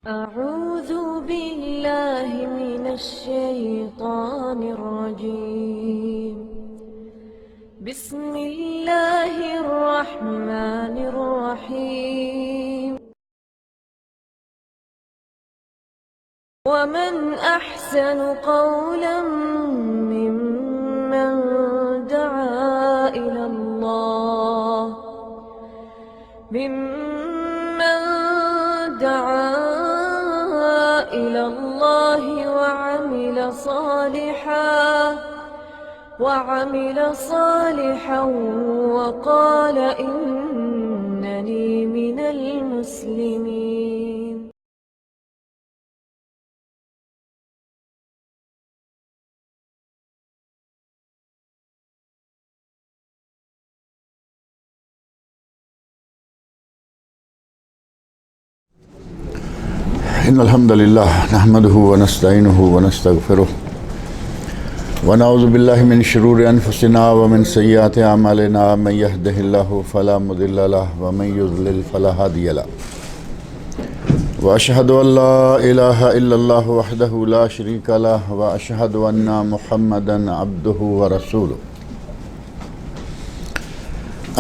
أعوذ بالله من الشيطان الرجيم. بسم الله الرحمن الرحيم. ومن أحسن قولا ممن دعا إلى الله وعمل صالحا وقال إنني من المسلمين. إن الحمد لله نحمده ونستعينه ونستغفره ونعوذ بالله من شرور أنفسنا ومن سيئات أعمالنا من يهده الله فلا مضل له ومن يضلل فلا هادي له وأشهد أن لا إله إلا الله وحده لا شريك له وأشهد أن محمدا عبده ورسوله.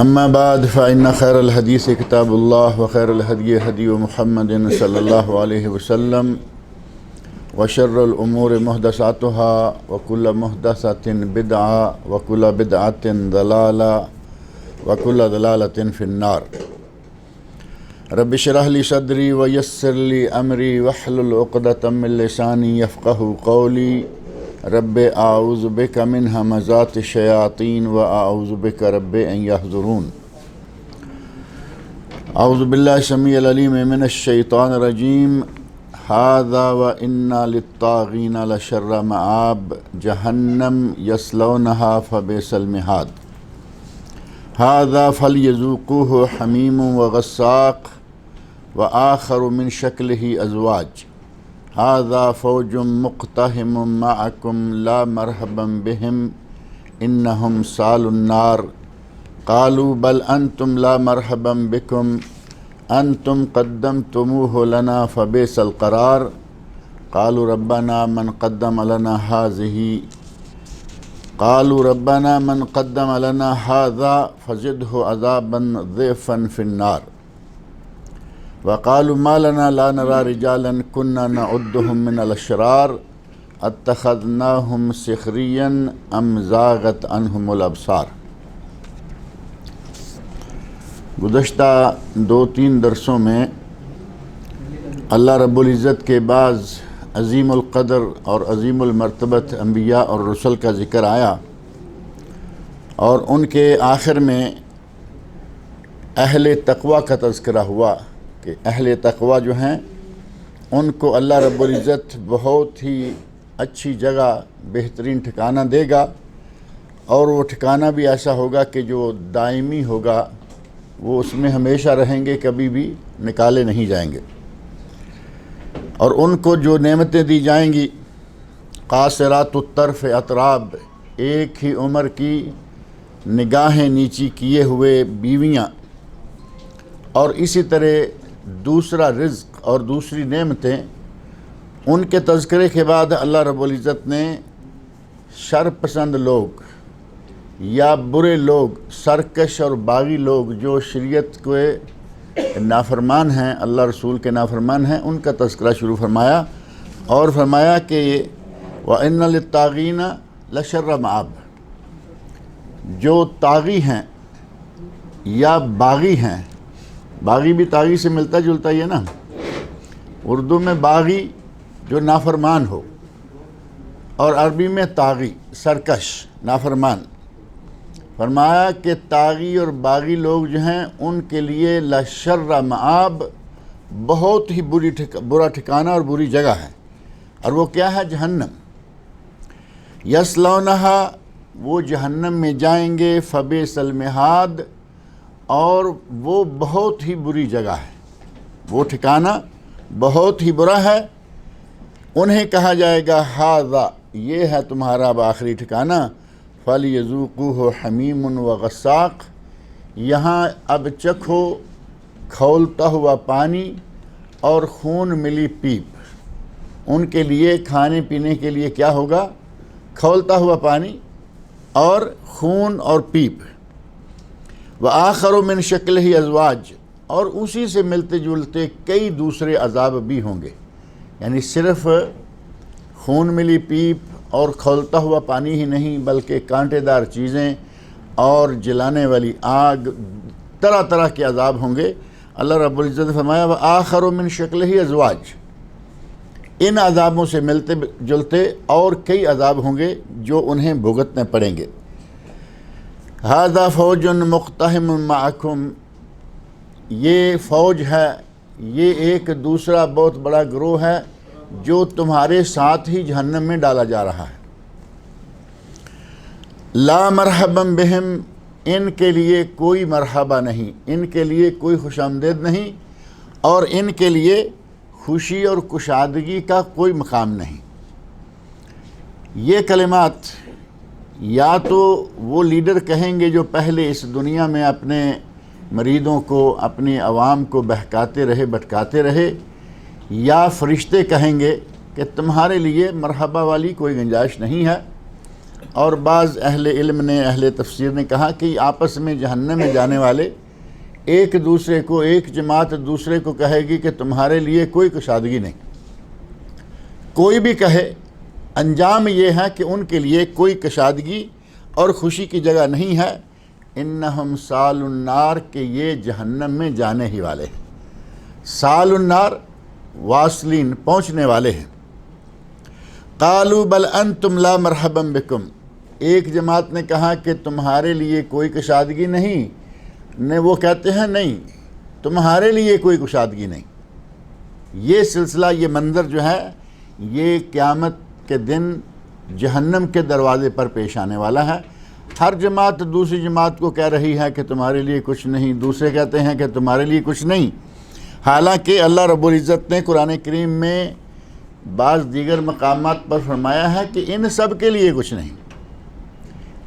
أما بعد فإن خير الحديث كتاب الله وخير الهدي هدي محمد صلى الله عليه وسلم وشر الأمور محدثاتها وكل محدثة بدعة وكل بدعة ضلالة وكل ضلالة في النار. رب اشرح لي صدري ويسر لي أمري واحلل عقدة من لساني يفقهوا قولي. رب اعوذ بک من همزات الشیاطین و اعوذ بک رب ان یحضرون. اعوذ باللہ السمیع العلیم من الشیطان الرجیم. هذا وإن للطاغین لشر مآب جہنم یصلونها فبئس المہاد. هذا فلیذوقوه حمیم وغساق وآخر من شکلہ ازواج. هذا فوج مقتحم معكم لا مرحبا بهم إنهم سالوا النار. قالوا بل أنتم لا مرحبا بكم أنتم قدمتموه لنا فبئس القرار. قالوا ربنا من قدم لنا هذا فزده عذابا ضعفا في النار. وقالوا ما لنا لا نرى رجالا كنا نعدهم من الأشرار اتخذناهم سخريا أم زاغت عنهم الأبصار. گزشتہ 2-3 درسوں میں اللہ رب العزت کے بعض عظیم القدر اور عظیم المرتبت انبیاء اور رسل کا ذکر آیا، اور ان کے آخر میں اہل تقوی کا تذکرہ ہوا کہ اہل تقوی جو ہیں ان کو اللہ رب العزت بہت ہی اچھی جگہ، بہترین ٹھکانہ دے گا، اور وہ ٹھکانہ بھی ایسا ہوگا کہ جو دائمی ہوگا، وہ اس میں ہمیشہ رہیں گے، کبھی بھی نکالے نہیں جائیں گے. اور ان کو جو نعمتیں دی جائیں گی، قاصرات الطرف اطراب، ایک ہی عمر کی نگاہیں نیچی کیے ہوئے بیویاں، اور اسی طرح دوسرا رزق اور دوسری نعمتیں، ان کے تذکرے کے بعد اللہ رب العزت نے شر پسند لوگ یا برے لوگ، سرکش اور باغی لوگ جو شریعت کے نافرمان ہیں، اللہ رسول کے نافرمان ہیں، ان کا تذکرہ شروع فرمایا، اور فرمایا کہ وَإِنَّ لِلطَّاغِينَ لَشَرَّ مَآب. جو طاغی ہیں یا باغی ہیں، باغی بھی طاغی سے ملتا جلتا ہی ہے نا، اردو میں باغی جو نافرمان ہو، اور عربی میں طاغی سرکش نافرمان. فرمایا کہ طاغی اور باغی لوگ جو ہیں ان کے لیے لشر مآب، بہت ہی برا ٹھکانہ اور بری جگہ ہے. اور وہ کیا ہے؟ جہنم. یصلونہا، وہ جہنم میں جائیں گے، فبئس المہاد، اور وہ بہت ہی بری جگہ ہے، وہ ٹھکانہ بہت ہی برا ہے. انہیں کہا جائے گا ھذا، یہ ہے تمہارا اب آخری ٹھکانہ، فَلْيَذُوقُوهُ حَمِيمٌ وَغَسَّاقٌ. یہاں اب چکھو کھولتا ہوا پانی اور خون ملی پیپ، ان کے لیے کھانے پینے کے لیے کیا ہوگا؟ کھولتا ہوا پانی اور خون اور پیپ۔ وآخر من شکلہ ازواج، اور اسی سے ملتے جلتے کئی دوسرے عذاب بھی ہوں گے، یعنی صرف خون ملی پیپ اور کھولتا ہوا پانی ہی نہیں بلکہ کانٹے دار چیزیں اور جلانے والی آگ، طرح طرح کے عذاب ہوں گے۔ اللہ رب العزت نے فرمایا وآخر من شکلہ ازواج، ان عذابوں سے ملتے جلتے اور کئی عذاب ہوں گے جو انہیں بھگتنے پڑیں گے۔ ھذا فوج مقتحم معکم، یہ فوج ہے، یہ ایک دوسرا بہت بڑا گروہ ہے جو تمہارے ساتھ ہی جہنم میں ڈالا جا رہا ہے۔ لا مرحبا بہم، ان کے لیے کوئی مرحبا نہیں، ان کے لیے کوئی خوش آمدید نہیں، اور ان کے لیے خوشی اور کشادگی کا کوئی مقام نہیں۔ یہ کلمات یا تو وہ لیڈر کہیں گے جو پہلے اس دنیا میں اپنے مریدوں کو، اپنی عوام کو بہکاتے رہے، بھٹکاتے رہے، یا فرشتے کہیں گے کہ تمہارے لیے مرحبا والی کوئی گنجائش نہیں ہے۔ اور بعض اہل علم نے، اہل تفسیر نے کہا کہ آپس میں جہنم میں جانے والے ایک دوسرے کو، ایک جماعت دوسرے کو کہے گی کہ تمہارے لیے کوئی کشادگی نہیں، کوئی بھی کہے، انجام یہ ہے کہ ان کے لیے کوئی کشادگی اور خوشی کی جگہ نہیں ہے۔ انہم سال النار، کہ یہ جہنم میں جانے ہی والے ہیں۔ سال النار واصلین، پہنچنے والے ہیں۔ قالوا بل انتم لا مرحبا بکم، ایک جماعت نے کہا کہ تمہارے لیے کوئی کشادگی نہیں، وہ کہتے ہیں نہیں، تمہارے لیے کوئی کشادگی نہیں۔ یہ سلسلہ، یہ منظر جو ہے، یہ قیامت کے دن جہنم کے دروازے پر پیش آنے والا ہے۔ ہر جماعت دوسری جماعت کو کہہ رہی ہے کہ تمہارے لیے کچھ نہیں، دوسرے کہتے ہیں کہ تمہارے لیے کچھ نہیں، حالانکہ اللہ رب العزت نے قرآن کریم میں بعض دیگر مقامات پر فرمایا ہے کہ ان سب کے لیے کچھ نہیں،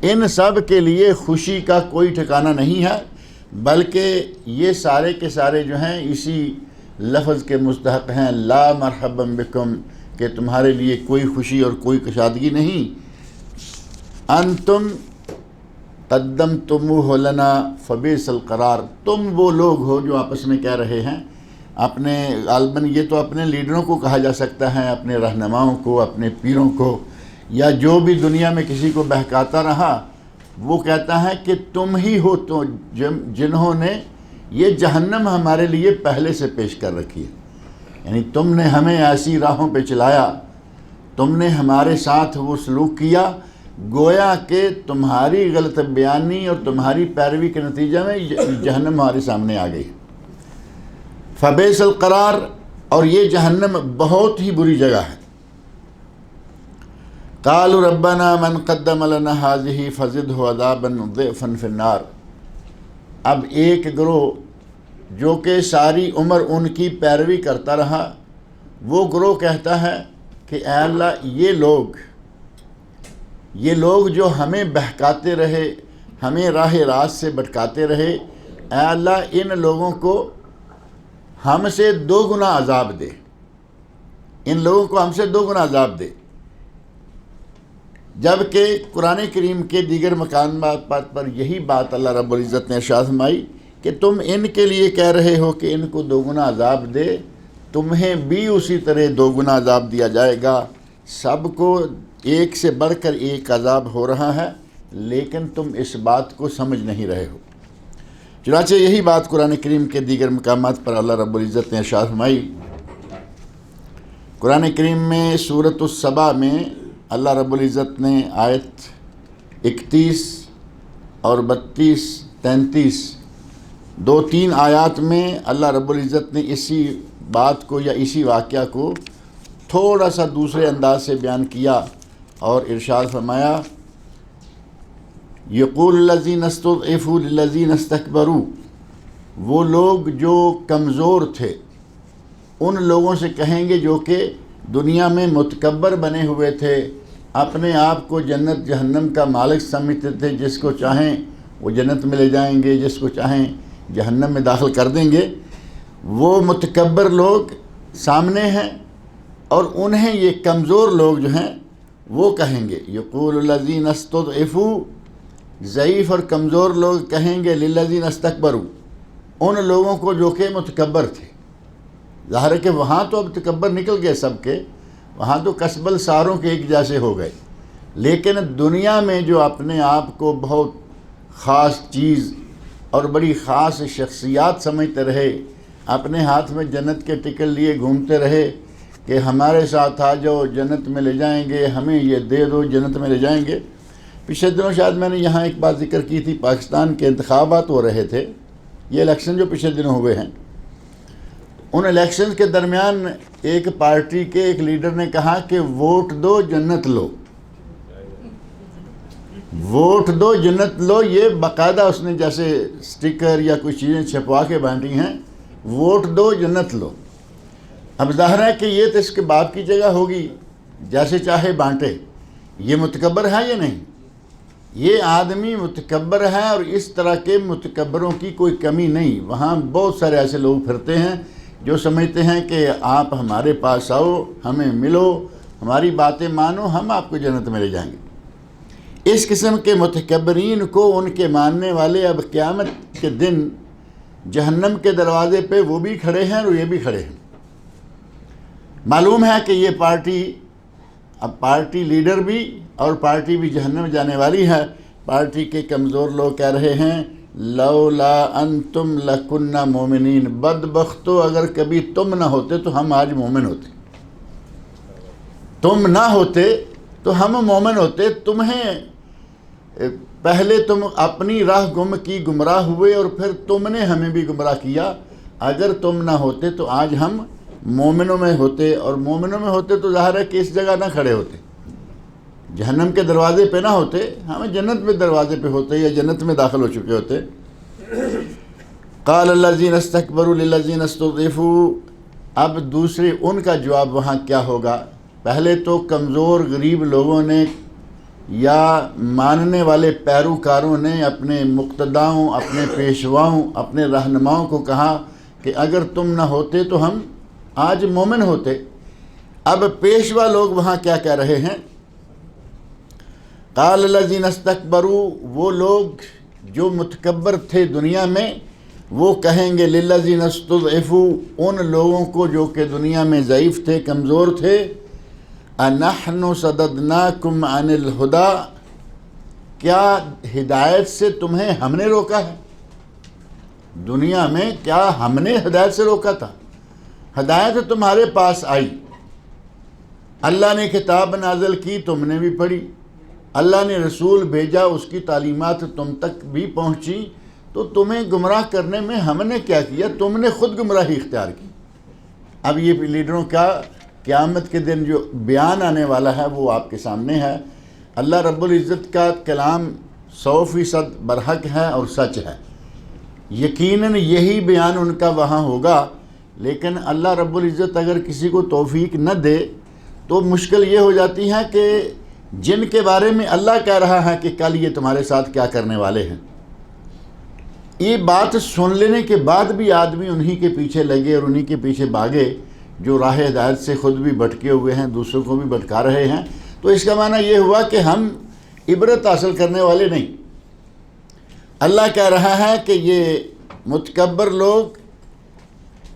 ان سب کے لیے خوشی کا کوئی ٹھکانہ نہیں ہے، بلکہ یہ سارے کے سارے جو ہیں اسی لفظ کے مستحق ہیں، لا مرحبا بکم، کہ تمہارے لیے کوئی خوشی اور کوئی کشادگی نہیں۔ انتم قدمتموہ لنا فبئس القرار، تم وہ لوگ ہو جو آپس میں کہہ رہے ہیں، اپنے غالباً یہ تو اپنے لیڈروں کو کہا جا سکتا ہے، اپنے رہنماؤں کو، اپنے پیروں کو، یا جو بھی دنیا میں کسی کو بہکاتا رہا، وہ کہتا ہے کہ تم ہی ہو تو جنہوں نے یہ جہنم ہمارے لیے پہلے سے پیش کر رکھی ہے، یعنی تم نے ہمیں ایسی راہوں پہ چلایا، تم نے ہمارے ساتھ وہ سلوک کیا، گویا کہ تمہاری غلط بیانی اور تمہاری پیروی کے نتیجہ میں جہنم ہمارے سامنے آ گئی۔ فبئس القرار، اور یہ جہنم بہت ہی بری جگہ ہے۔ قالوا ربنا من قدم لنا هذه فزده عذابا ضعفا في النار، اب ایک گروہ جو کہ ساری عمر ان کی پیروی کرتا رہا، وہ گروہ کہتا ہے کہ اے اللہ، یہ لوگ جو ہمیں بہکاتے رہے، ہمیں راہ راست سے بھٹکاتے رہے، اے اللہ ان لوگوں کو ہم سے 2 گنا عذاب دے، ان لوگوں کو ہم سے 2 گنا عذاب دے۔ جبکہ قرآن کریم کے دیگر مقامات پر یہی بات اللہ رب العزت نے ارشاد فرمائی کہ تم ان کے لیے کہہ رہے ہو کہ ان کو 2 گنا عذاب دے، تمہیں بھی اسی طرح 2 گنا عذاب دیا جائے گا۔ سب کو ایک سے بڑھ کر ایک عذاب ہو رہا ہے، لیکن تم اس بات کو سمجھ نہیں رہے ہو۔ چنانچہ یہی بات قرآن کریم کے دیگر مقامات پر اللہ رب العزت نے ارشاد فرمائی۔ قرآن کریم میں سورۃ السبا میں اللہ رب العزت نے آیت 31 اور 32، 33، 2-3 آیات میں اللہ رب العزت نے اسی بات کو یا اسی واقعہ کو تھوڑا سا دوسرے انداز سے بیان کیا اور ارشاد فرمایا، یقول الذین استضعفوا للذین استکبروا، وہ لوگ جو کمزور تھے ان لوگوں سے کہیں گے جو کہ دنیا میں متکبر بنے ہوئے تھے، اپنے آپ کو جنت جہنم کا مالک سمجھتے تھے، جس کو چاہیں وہ جنت میں لے جائیں گے، جس کو چاہیں جہنم میں داخل کر دیں گے۔ وہ متکبر لوگ سامنے ہیں، اور انہیں یہ کمزور لوگ جو ہیں وہ کہیں گے، یقول الذین استضعفوا، ضعیف اور کمزور لوگ کہیں گے، للذین استکبروا، ان لوگوں کو جو کہ متکبر تھے۔ ظاہر ہے کہ وہاں تو اب تکبر نکل گئے سب کے، وہاں تو کسبل ساروں کے ایک جیسے ہو گئے، لیکن دنیا میں جو اپنے آپ کو بہت خاص چیز اور بڑی خاص شخصیات سمجھتے رہے، اپنے ہاتھ میں جنت کے ٹکٹ لیے گھومتے رہے کہ ہمارے ساتھ آ جاؤ جنت میں لے جائیں گے، ہمیں یہ دے دو جنت میں لے جائیں گے۔ پچھلے دنوں شاید میں نے یہاں ایک بات ذکر کی تھی، پاکستان کے انتخابات ہو رہے تھے، یہ الیکشن جو پچھلے دنوں ہوئے ہیں، ان الیکشن کے درمیان ایک پارٹی کے ایک لیڈر نے کہا کہ ووٹ دو جنت لو، ووٹ دو جنت لو، یہ باقاعدہ اس نے جیسے سٹیکر یا کچھ چیزیں چھپوا کے بانٹی ہیں، ووٹ دو جنت لو۔ اب ظاہر ہے کہ یہ تو اس کے باپ کی جگہ ہوگی، جیسے چاہے بانٹے، یہ متکبر ہے یا نہیں؟ یہ آدمی متکبر ہے، اور اس طرح کے متکبروں کی کوئی کمی نہیں۔ وہاں بہت سارے ایسے لوگ پھرتے ہیں جو سمجھتے ہیں کہ آپ ہمارے پاس آؤ، ہمیں ملو، ہماری باتیں مانو، ہم آپ کو جنت میں لے جائیں گے۔ اس قسم کے متکبرین کو ان کے ماننے والے اب قیامت کے دن جہنم کے دروازے پہ وہ بھی کھڑے ہیں اور یہ بھی کھڑے ہیں۔ معلوم ہے کہ یہ پارٹی لیڈر بھی اور پارٹی بھی جہنم جانے والی ہے۔ پارٹی کے کمزور لوگ کہہ رہے ہیں لولا انتم لکننا مومنین، بدبختو اگر کبھی تم نہ ہوتے تو ہم آج مومن ہوتے، تم نہ ہوتے تو ہم مومن ہوتے۔ پہلے تم اپنی راہ گم کی، گمراہ ہوئے، اور پھر تم نے ہمیں بھی گمراہ کیا۔ اگر تم نہ ہوتے تو آج ہم مومنوں میں ہوتے، اور مومنوں میں ہوتے تو ظاہر ہے کہ اس جگہ نہ کھڑے ہوتے، جہنم کے دروازے پہ نہ ہوتے، ہمیں جنت میں دروازے پہ ہوتے یا جنت میں داخل ہو چکے ہوتے۔ قال الذین استکبروا للذین استضعفوا، اب دوسرے ان کا جواب وہاں کیا ہوگا؟ پہلے تو کمزور غریب لوگوں نے یا ماننے والے پیروکاروں نے اپنے مقتداؤں، اپنے پیشواؤں، اپنے رہنماؤں کو کہا کہ اگر تم نہ ہوتے تو ہم آج مومن ہوتے۔ اب پیشوا لوگ وہاں کیا کہہ رہے ہیں؟ قال الذین استکبروا، وہ لوگ جو متکبر تھے دنیا میں، وہ کہیں گے للذین استضعفوا، ان لوگوں کو جو کہ دنیا میں ضعیف تھے، کمزور تھے، انحن صددناکم عن الہدی، کیا ہدایت سے تمہیں ہم نے روکا ہے؟ دنیا میں کیا ہم نے ہدایت سے روکا تھا؟ ہدایت تمہارے پاس آئی، اللہ نے کتاب نازل کی، تم نے بھی پڑھی، اللہ نے رسول بھیجا، اس کی تعلیمات تم تک بھی پہنچی، تو تمہیں گمراہ کرنے میں ہم نے کیا کیا؟ تم نے خود گمراہی اختیار کی۔ اب یہ لیڈروں کا قیامت کے دن جو بیان آنے والا ہے وہ آپ کے سامنے ہے۔ اللہ رب العزت کا کلام 100% برحق ہے اور سچ ہے، یقیناً یہی بیان ان کا وہاں ہوگا، لیکن اللہ رب العزت اگر کسی کو توفیق نہ دے تو مشکل یہ ہو جاتی ہے کہ جن کے بارے میں اللہ کہہ رہا ہے کہ کل یہ تمہارے ساتھ کیا کرنے والے ہیں، یہ بات سن لینے کے بعد بھی آدمی انہی کے پیچھے لگے اور انہی کے پیچھے بھاگے جو راہ ہدایت سے خود بھی بھٹکے ہوئے ہیں، دوسروں کو بھی بھٹکا رہے ہیں، تو اس کا معنی یہ ہوا کہ ہم عبرت حاصل کرنے والے نہیں۔ اللہ کہہ رہا ہے کہ یہ متکبر لوگ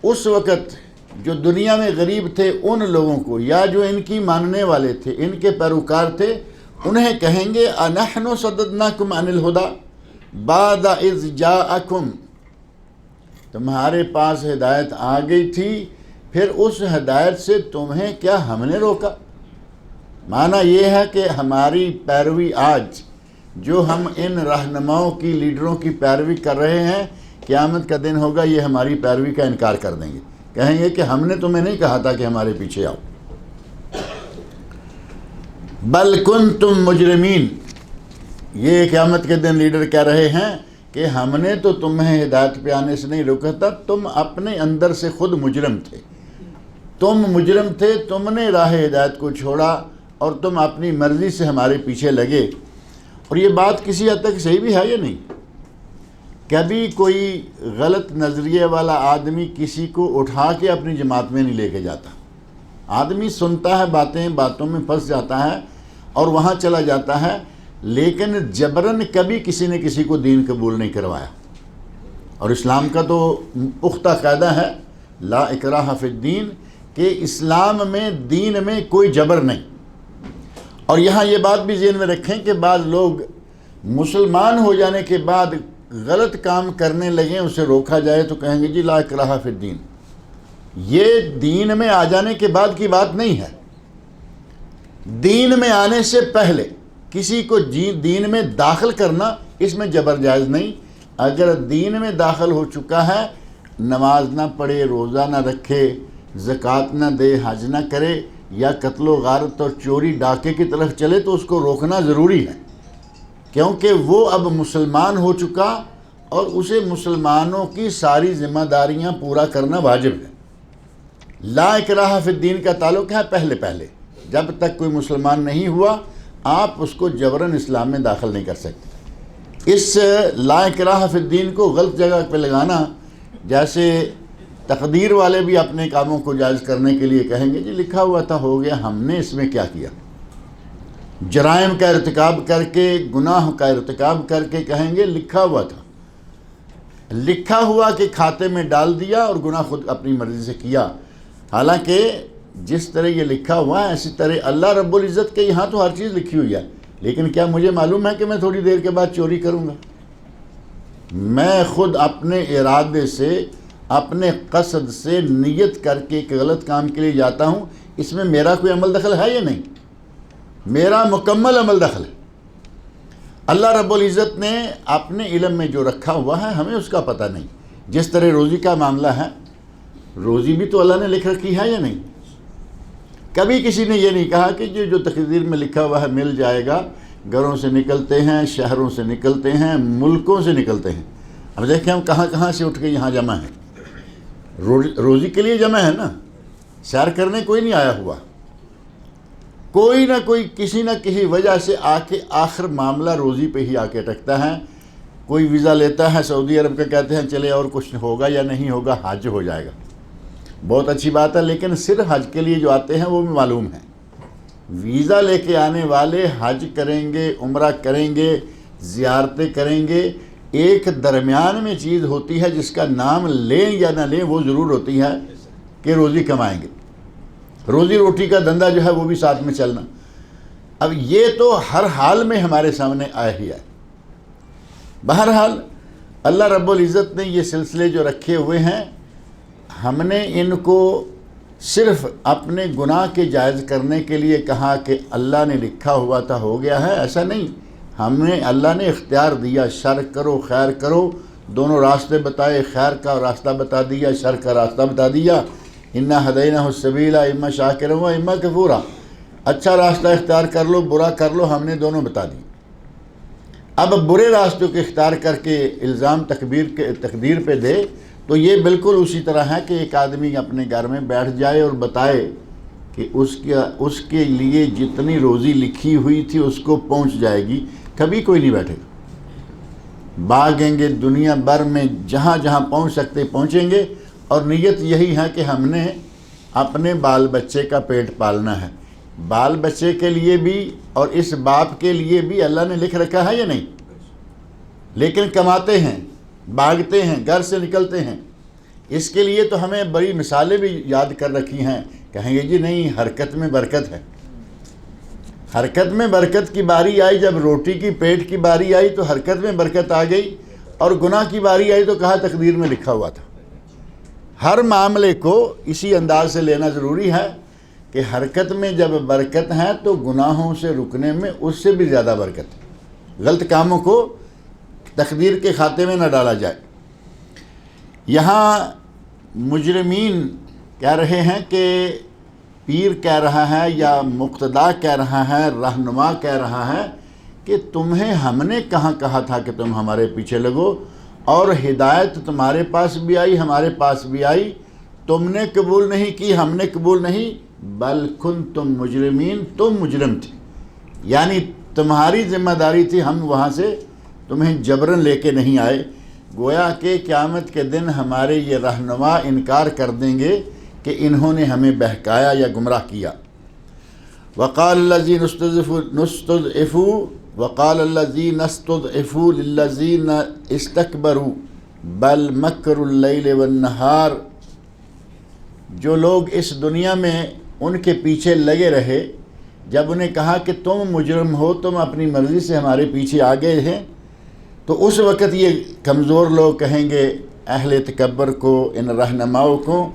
اس وقت جو دنیا میں غریب تھے ان لوگوں کو، یا جو ان کی ماننے والے تھے، ان کے پیروکار تھے، انہیں کہیں گے انحن صددناکم عن الہدی بعد اذ جاءکم، تمہارے پاس ہدایت آ گئی تھی، پھر اس ہدایت سے تمہیں کیا ہم نے روکا؟ معنی یہ ہے کہ ہماری پیروی آج جو ہم ان رہنماؤں کی، لیڈروں کی پیروی کر رہے ہیں، قیامت کا دن ہوگا یہ ہماری پیروی کا انکار کر دیں گے، کہیں گے کہ ہم نے تمہیں نہیں کہا تھا کہ ہمارے پیچھے آؤ۔ بل کنتم مجرمین، یہ قیامت کے دن لیڈر کہہ رہے ہیں کہ ہم نے تو تمہیں ہدایت پہ آنے سے نہیں روکا تھا، تم اپنے اندر سے خود مجرم تھے، تم مجرم تھے، تم نے راہ ہدایت کو چھوڑا اور تم اپنی مرضی سے ہمارے پیچھے لگے۔ اور یہ بات کسی حد تک صحیح بھی ہے یا نہیں؟ کبھی کوئی غلط نظریے والا آدمی کسی کو اٹھا کے اپنی جماعت میں نہیں لے کے جاتا. آدمی سنتا ہے باتیں، باتوں میں پھنس جاتا ہے اور وہاں چلا جاتا ہے، لیکن جبراً کبھی کسی نے کسی کو دین قبول نہیں کروایا. اور اسلام کا تو پختہ قاعدہ ہے لا اکراہ فی الدین، کہ اسلام میں، دین میں کوئی جبر نہیں. اور یہاں یہ بات بھی ذہن میں رکھیں کہ بعض لوگ مسلمان ہو جانے کے بعد غلط کام کرنے لگیں، اسے روکا جائے تو کہیں گے جی لا اکراہ فی الدین. یہ دین میں آ جانے کے بعد کی بات نہیں ہے. دین میں آنے سے پہلے کسی کو دین میں داخل کرنا، اس میں جبر جائز نہیں. اگر دین میں داخل ہو چکا ہے، نماز نہ پڑھے، روزہ نہ رکھے، زکوٰۃ نہ دے، حج نہ کرے، یا قتل و غارت اور چوری ڈاکے کی طرف چلے، تو اس کو روکنا ضروری ہے، کیونکہ وہ اب مسلمان ہو چکا اور اسے مسلمانوں کی ساری ذمہ داریاں پورا کرنا واجب ہے. لا اکراہ فی الدین کا تعلق ہے پہلے جب تک کوئی مسلمان نہیں ہوا آپ اس کو جبراً اسلام میں داخل نہیں کر سکتے. اس لا اکراہ فی الدین کو غلط جگہ پہ لگانا، جیسے تقدیر والے بھی اپنے کاموں کو جائز کرنے کے لیے کہیں گے جی لکھا ہوا تھا، ہو گیا، ہم نے اس میں کیا کیا. جرائم کا ارتکاب کر کے، گناہ کا ارتکاب کر کے کہیں گے لکھا ہوا تھا. لکھا ہوا کہ کھاتے میں ڈال دیا اور گناہ خود اپنی مرضی سے کیا. حالانکہ جس طرح یہ لکھا ہوا ہے اسی طرح اللہ رب العزت کے یہاں تو ہر چیز لکھی ہوئی ہے، لیکن کیا مجھے معلوم ہے کہ میں تھوڑی دیر کے بعد چوری کروں گا؟ میں خود اپنے ارادے سے، اپنے قصد سے نیت کر کے ایک غلط کام کے لیے جاتا ہوں، اس میں میرا کوئی عمل دخل ہے یا نہیں؟ میرا مکمل عمل دخل ہے. اللہ رب العزت نے اپنے علم میں جو رکھا ہوا ہے ہمیں اس کا پتہ نہیں. جس طرح روزی کا معاملہ ہے، روزی بھی تو اللہ نے لکھ رکھی ہے یا نہیں؟ کبھی کسی نے یہ نہیں کہا کہ جو تقدیر میں لکھا ہوا ہے مل جائے گا. گھروں سے نکلتے ہیں، شہروں سے نکلتے ہیں، ملکوں سے نکلتے ہیں. اب دیکھیں ہم کہاں کہاں سے اٹھ کے یہاں جمع ہیں. روزی کے لیے جمع ہے نا، سیر کرنے کوئی نہیں آیا ہوا. کوئی نہ کوئی کسی نہ کسی وجہ سے آ کے آخر معاملہ روزی پہ ہی آ کے اٹکتا ہے. کوئی ویزا لیتا ہے سعودی عرب کا، کہتے ہیں چلے اور کچھ ہوگا یا نہیں ہوگا، حج ہو جائے گا. بہت اچھی بات ہے، لیکن صرف حج کے لیے جو آتے ہیں وہ بھی معلوم ہے. ویزا لے کے آنے والے حج کریں گے، عمرہ کریں گے، زیارتیں کریں گے. ایک درمیان میں چیز ہوتی ہے جس کا نام لیں یا نہ لیں وہ ضرور ہوتی ہے کہ روزی کمائیں گے. روزی روٹی کا دھندا جو ہے وہ بھی ساتھ میں چلنا. اب یہ تو ہر حال میں ہمارے سامنے آیا ہی ہے. بہرحال اللہ رب العزت نے یہ سلسلے جو رکھے ہوئے ہیں، ہم نے ان کو صرف اپنے گناہ کے جائز کرنے کے لیے کہا کہ اللہ نے لکھا ہوا تھا ہو گیا ہے، ایسا نہیں. اللہ نے اختیار دیا، شر کرو خیر کرو، دونوں راستے بتائے. خیر کا راستہ بتا دیا، شر کا راستہ بتا دیا. انا ہدیناہ السبیل اما شاکرا و اما کفورا. اچھا راستہ اختیار کر لو، برا کر لو، ہم نے دونوں بتا دی. اب برے راستوں کے اختیار کر کے الزام تقدیر پہ دے تو یہ بالکل اسی طرح ہے کہ ایک آدمی اپنے گھر میں بیٹھ جائے اور بتائے کہ اس کے لیے جتنی روزی لکھی ہوئی تھی اس کو پہنچ جائے گی. کبھی کوئی نہیں بیٹھے گا. بھاگیں گے دنیا بھر میں، جہاں جہاں پہنچ سکتے پہنچیں گے. اور نیت یہی ہے کہ ہم نے اپنے بال بچے کا پیٹ پالنا ہے. بال بچے کے لیے بھی اور اس باپ کے لیے بھی اللہ نے لکھ رکھا ہے یا نہیں؟ لیکن کماتے ہیں، بھاگتے ہیں، گھر سے نکلتے ہیں. اس کے لیے تو ہمیں بڑی مثالیں بھی یاد کر رکھی ہیں. کہیں گے جی نہیں، حرکت میں برکت ہے. حرکت میں برکت کی باری آئی، جب روٹی کی پیٹ کی باری آئی تو حرکت میں برکت آ گئی، اور گناہ کی باری آئی تو کہا تقدیر میں لکھا ہوا تھا. ہر معاملے کو اسی انداز سے لینا ضروری ہے کہ حرکت میں جب برکت ہے تو گناہوں سے رکنے میں اس سے بھی زیادہ برکت ہے. غلط کاموں کو تقدیر کے کھاتے میں نہ ڈالا جائے. یہاں مجرمین کہہ رہے ہیں کہ پیر کہہ رہا ہے یا مقتدا کہہ رہا ہے، رہنما کہہ رہا ہے کہ تمہیں ہم نے کہاں کہا تھا کہ تم ہمارے پیچھے لگو، اور ہدایت تمہارے پاس بھی آئی، ہمارے پاس بھی آئی، تم نے قبول نہیں کی، ہم نے قبول نہیں. بل کنتم مجرمین، تم مجرم تھے، یعنی تمہاری ذمہ داری تھی، ہم وہاں سے تمہیں جبرن لے کے نہیں آئے. گویا کہ قیامت کے دن ہمارے یہ رہنما انکار کر دیں گے کہ انہوں نے ہمیں بہکایا یا گمراہ کیا۔ وقال الذین استضعفوا وقال الذین استضعفوا للذین استکبروا بل مکروا اللیل والنہار، جو لوگ اس دنیا میں ان کے پیچھے لگے رہے، جب انہیں کہا کہ تم مجرم ہو، تم اپنی مرضی سے ہمارے پیچھے آ گئے ہیں، تو اس وقت یہ کمزور لوگ کہیں گے اہل تکبر کو، ان رہنماؤں کو،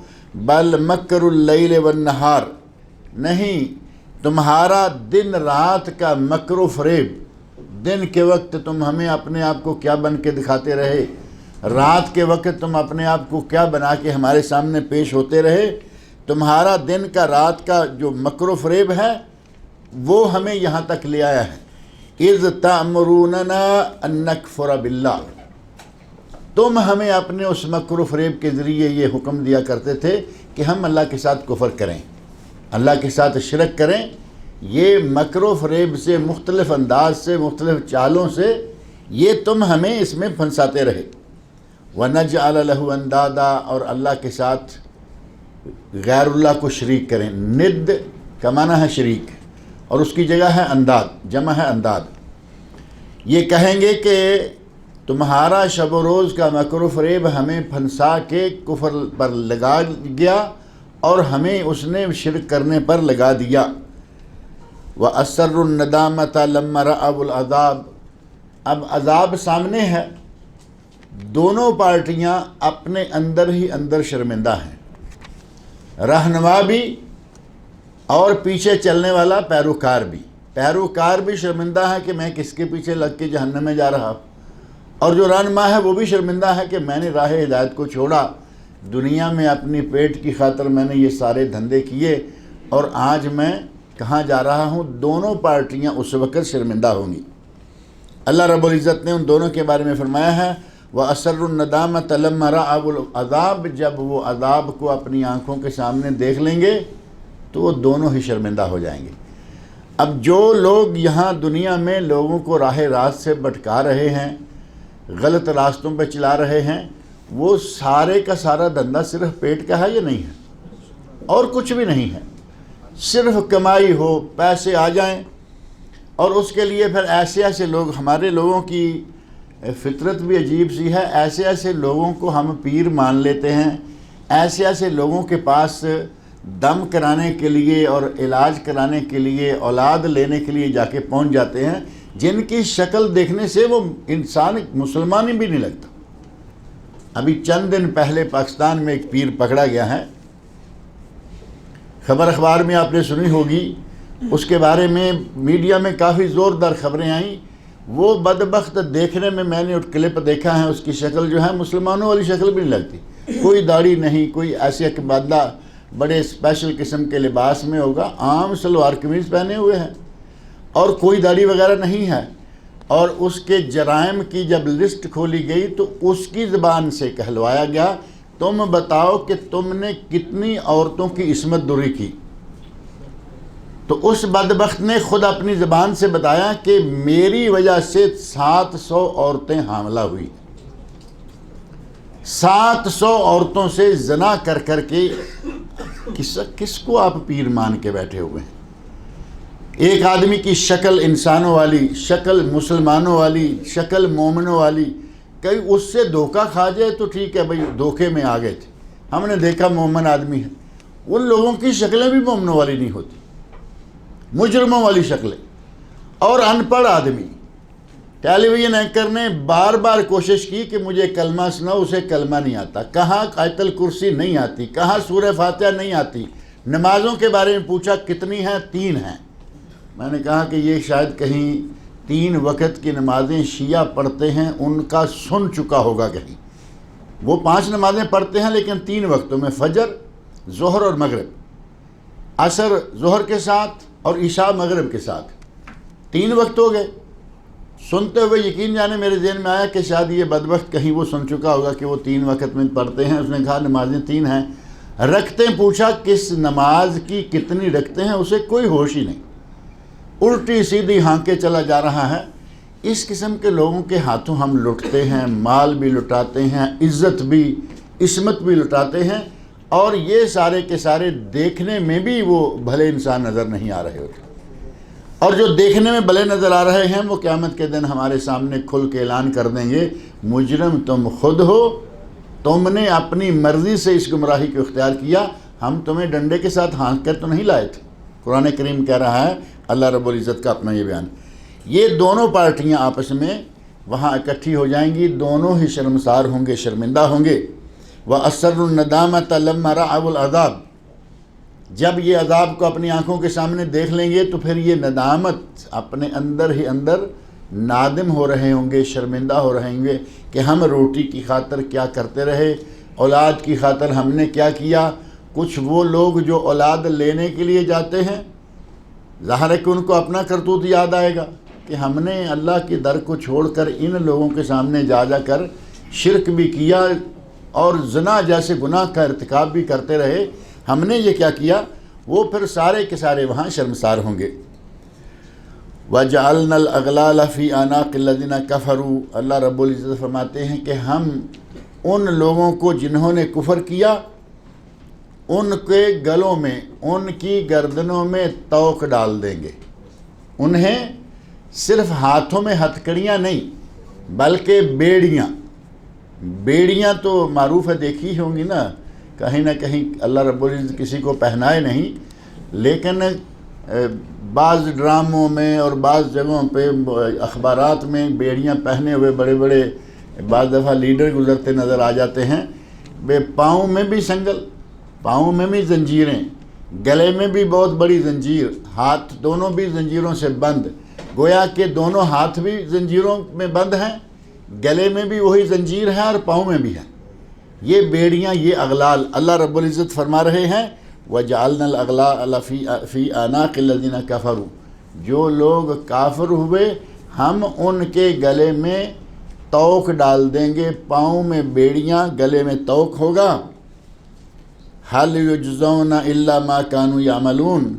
بل مکر اللیل والنہار، نہیں، تمہارا دن رات کا مکر و فریب، دن کے وقت تم ہمیں اپنے آپ کو کیا بن کے دکھاتے رہے، رات کے وقت تم اپنے آپ کو کیا بنا کے ہمارے سامنے پیش ہوتے رہے، تمہارا دن کا رات کا جو مکر و فریب ہے وہ ہمیں یہاں تک لے آیا ہے۔ اذ تأمروننا ان نکفر باللہ، تم ہمیں اپنے اس مکر و فریب کے ذریعے یہ حکم دیا کرتے تھے کہ ہم اللہ کے ساتھ کفر کریں، اللہ کے ساتھ شرک کریں۔ یہ مکر و فریب سے، مختلف انداز سے، مختلف چالوں سے یہ تم ہمیں اس میں پھنساتے رہے۔ وَنَجْعَلَ لَهُ اندادا، اور اللہ کے ساتھ غیر اللہ کو شریک کریں۔ ند کا معنی ہے شریک، اور اس کی جگہ ہے انداد، جمع ہے انداد۔ یہ کہیں گے کہ تمہارا شب و روز کا مکر و فریب ہمیں پھنسا کے کفر پر لگا گیا اور ہمیں اس نے شرک کرنے پر لگا دیا۔ وَأَسَرُّ النَّدَامَةَ لَمَّا رَأَوُا الْعَذَابَ، اب عذاب سامنے ہے، دونوں پارٹیاں اپنے اندر ہی اندر شرمندہ ہیں، رہنما بھی اور پیچھے چلنے والا پیروکار بھی۔ پیروکار بھی شرمندہ ہے کہ میں کس کے پیچھے لگ کے جہنم میں جا رہا ہوں، اور جو رہنما ہے وہ بھی شرمندہ ہے کہ میں نے راہ ہدایت کو چھوڑا، دنیا میں اپنی پیٹ کی خاطر میں نے یہ سارے دھندے کیے، اور آج میں کہاں جا رہا ہوں۔ دونوں پارٹیاں اس وقت شرمندہ ہوں گی۔ اللہ رب العزت نے ان دونوں کے بارے میں فرمایا ہے وَأَسَرُّ النَّدَامَةَ لَمَّا رَأَوُا الْعَذَابَ، جب وہ عذاب کو اپنی آنکھوں کے سامنے دیکھ لیں گے تو وہ دونوں ہی شرمندہ ہو جائیں گے۔ اب جو لوگ یہاں دنیا میں لوگوں کو راہ راست سے بھٹکا رہے ہیں، غلط راستوں پہ چلا رہے ہیں، وہ سارے کا سارا دھندا صرف پیٹ کا ہے یا نہیں ہے؟ اور کچھ بھی نہیں ہے، صرف کمائی ہو، پیسے آ جائیں، اور اس کے لیے پھر ایسے ایسے لوگ، ہمارے لوگوں کی فطرت بھی عجیب سی ہے، ایسے ایسے لوگوں کو ہم پیر مان لیتے ہیں، ایسے ایسے لوگوں کے پاس دم کرانے کے لیے اور علاج کرانے کے لیے، اولاد لینے کے لیے جا کے پہنچ جاتے ہیں، جن کی شکل دیکھنے سے وہ انسان مسلمان بھی نہیں لگتا۔ ابھی چند دن پہلے پاکستان میں ایک پیر پکڑا گیا ہے، خبر اخبار میں آپ نے سنی ہوگی، اس کے بارے میں میڈیا میں کافی زوردار خبریں آئیں۔ وہ بدبخت دیکھنے میں نے ایک کلپ دیکھا ہے، اس کی شکل جو ہے مسلمانوں والی شکل بھی نہیں لگتی، کوئی داڑھی نہیں، کوئی ایسے کہ بندہ بڑے اسپیشل قسم کے لباس میں ہوگا، عام سلوار قمیض پہنے ہوئے ہیں اور کوئی داڑھی وغیرہ نہیں ہے، اور اس کے جرائم کی جب لسٹ کھولی گئی تو اس کی زبان سے کہلوایا گیا تم بتاؤ کہ تم نے کتنی عورتوں کی عصمت دری کی۔ تو اس بدبخت نے خود اپنی زبان سے بتایا کہ میری وجہ سے 700 عورتیں حاملہ ہوئی، 700 عورتوں سے زنا کر کر کے۔ کس کو آپ پیر مان کے بیٹھے ہوئے ہیں؟ ایک آدمی کی شکل انسانوں والی، شکل مسلمانوں والی، شکل مومنوں والی، کہیں اس سے دھوکہ کھا جائے تو ٹھیک ہے بھئی، دھوکے میں آ گئے تھے، ہم نے دیکھا مومن آدمی ہے، ان لوگوں کی شکلیں بھی مومنوں والی نہیں ہوتی، مجرموں والی شکلیں۔ اور ان پڑھ آدمی، ٹیلی ویژن اینکر نے بار بار کوشش کی کہ مجھے کلمہ سناؤ، اسے کلمہ نہیں آتا، کہاں آیت الکرسی نہیں آتی، کہاں سورہ فاتحہ نہیں آتی۔ نمازوں کے بارے میں پوچھا کتنی ہیں؟ 3 ہیں۔ میں نے کہا کہ یہ شاید کہیں 3 وقت کی نمازیں شیعہ پڑھتے ہیں ان کا سن چکا ہوگا کہیں۔ وہ 5 نمازیں پڑھتے ہیں لیکن 3 وقتوں میں، فجر، ظہر اور مغرب، عصر ظہر کے ساتھ اور عشاء مغرب کے ساتھ، 3 وقت ہو گئے۔ سنتے ہوئے یقین جانے میرے ذہن میں آیا کہ شاید یہ بدبخت کہیں وہ سن چکا ہوگا کہ وہ 3 وقت میں پڑھتے ہیں۔ اس نے کہا نمازیں 3 ہیں۔ رکھتے پوچھا کس نماز کی کتنی رکھتے ہیں، اسے کوئی ہوش ہی نہیں، الٹی سیدھی ہانکے چلا جا رہا ہے۔ اس قسم کے لوگوں کے ہاتھوں ہم لٹتے ہیں، مال بھی لٹاتے ہیں، عزت بھی، عصمت بھی لٹاتے ہیں، اور یہ سارے کے سارے دیکھنے میں بھی وہ بھلے انسان نظر نہیں آ رہے ہوتے، اور جو دیکھنے میں بھلے نظر آ رہے ہیں وہ قیامت کے دن ہمارے سامنے کھل کے اعلان کر دیں گے، مجرم تم خود ہو، تم نے اپنی مرضی سے اس گمراہی کو اختیار کیا، ہم تمہیں ڈنڈے کے ساتھ ہانک کر تو نہیں لائے تھے۔ قرآن کریم کہہ رہا ہے، اللہ رب العزت کا اپنا یہ بیان۔ یہ دونوں پارٹیاں آپس میں وہاں اکٹھی ہو جائیں گی، دونوں ہی شرمسار ہوں گے، شرمندہ ہوں گے۔ وَأَسَرُّ النَّدَامَةَ لَمَّا رَأَوُا الْعَذَابَ، جب یہ عذاب کو اپنی آنکھوں کے سامنے دیکھ لیں گے تو پھر یہ ندامت اپنے اندر ہی اندر نادم ہو رہے ہوں گے، شرمندہ ہو رہے ہوں گے کہ ہم روٹی کی خاطر کیا کرتے رہے، اولاد کی خاطر ہم نے کیا کیا۔ کچھ وہ لوگ جو اولاد لینے کے لیے جاتے ہیں، ظاہر ہے کہ ان کو اپنا کرتوت یاد آئے گا کہ ہم نے اللہ کی در کو چھوڑ کر ان لوگوں کے سامنے جا کر شرک بھی کیا اور زنا جیسے گناہ کا ارتکاب بھی کرتے رہے، ہم نے یہ کیا کیا، وہ پھر سارے کے سارے وہاں شرمسار ہوں گے۔ وَجَعَلْنَا الْأَغْلَالَ فِي أَعْنَاقِ الَّذِينَ كَفَرُوا، اللہ رب العزت فرماتے ہیں کہ ہم ان لوگوں کو جنہوں نے کفر کیا، ان کے گلوں میں، ان کی گردنوں میں توق ڈال دیں گے۔ انہیں صرف ہاتھوں میں ہتھ کڑیاں نہیں بلکہ بیڑیاں تو معروف ہے، دیکھی ہوں گی نا، کہیں نہ کہیں اللہ رب العزت کسی کو پہنائے نہیں، لیکن بعض ڈراموں میں اور بعض جگہوں پہ اخبارات میں بیڑیاں پہنے ہوئے بڑے بڑے بعض دفعہ لیڈر گزرتے نظر آ جاتے ہیں، پاؤں میں بھی سنگل، پاؤں میں بھی زنجیریں، گلے میں بھی بہت بڑی زنجیر، ہاتھ دونوں بھی زنجیروں سے بند، گویا کہ دونوں ہاتھ بھی زنجیروں میں بند ہیں، گلے میں بھی وہی زنجیر ہے اور پاؤں میں بھی ہے۔ یہ بیڑیاں، یہ اغلال، اللہ رب العزت فرما رہے ہیں وَجَعَلْنَا الْأَغْلَالَ فِي أَعْنَاقِ الَّذِينَ كَفَرُوا، جو لوگ کافر ہوئے ہم ان کے گلے میں توق ڈال دیں گے، پاؤں میں بیڑیاں، گلے میں توق ہوگا۔ هَلْ يُجْزَوْنَ إِلَّا مَا كَانُوا يَعْمَلُونَ،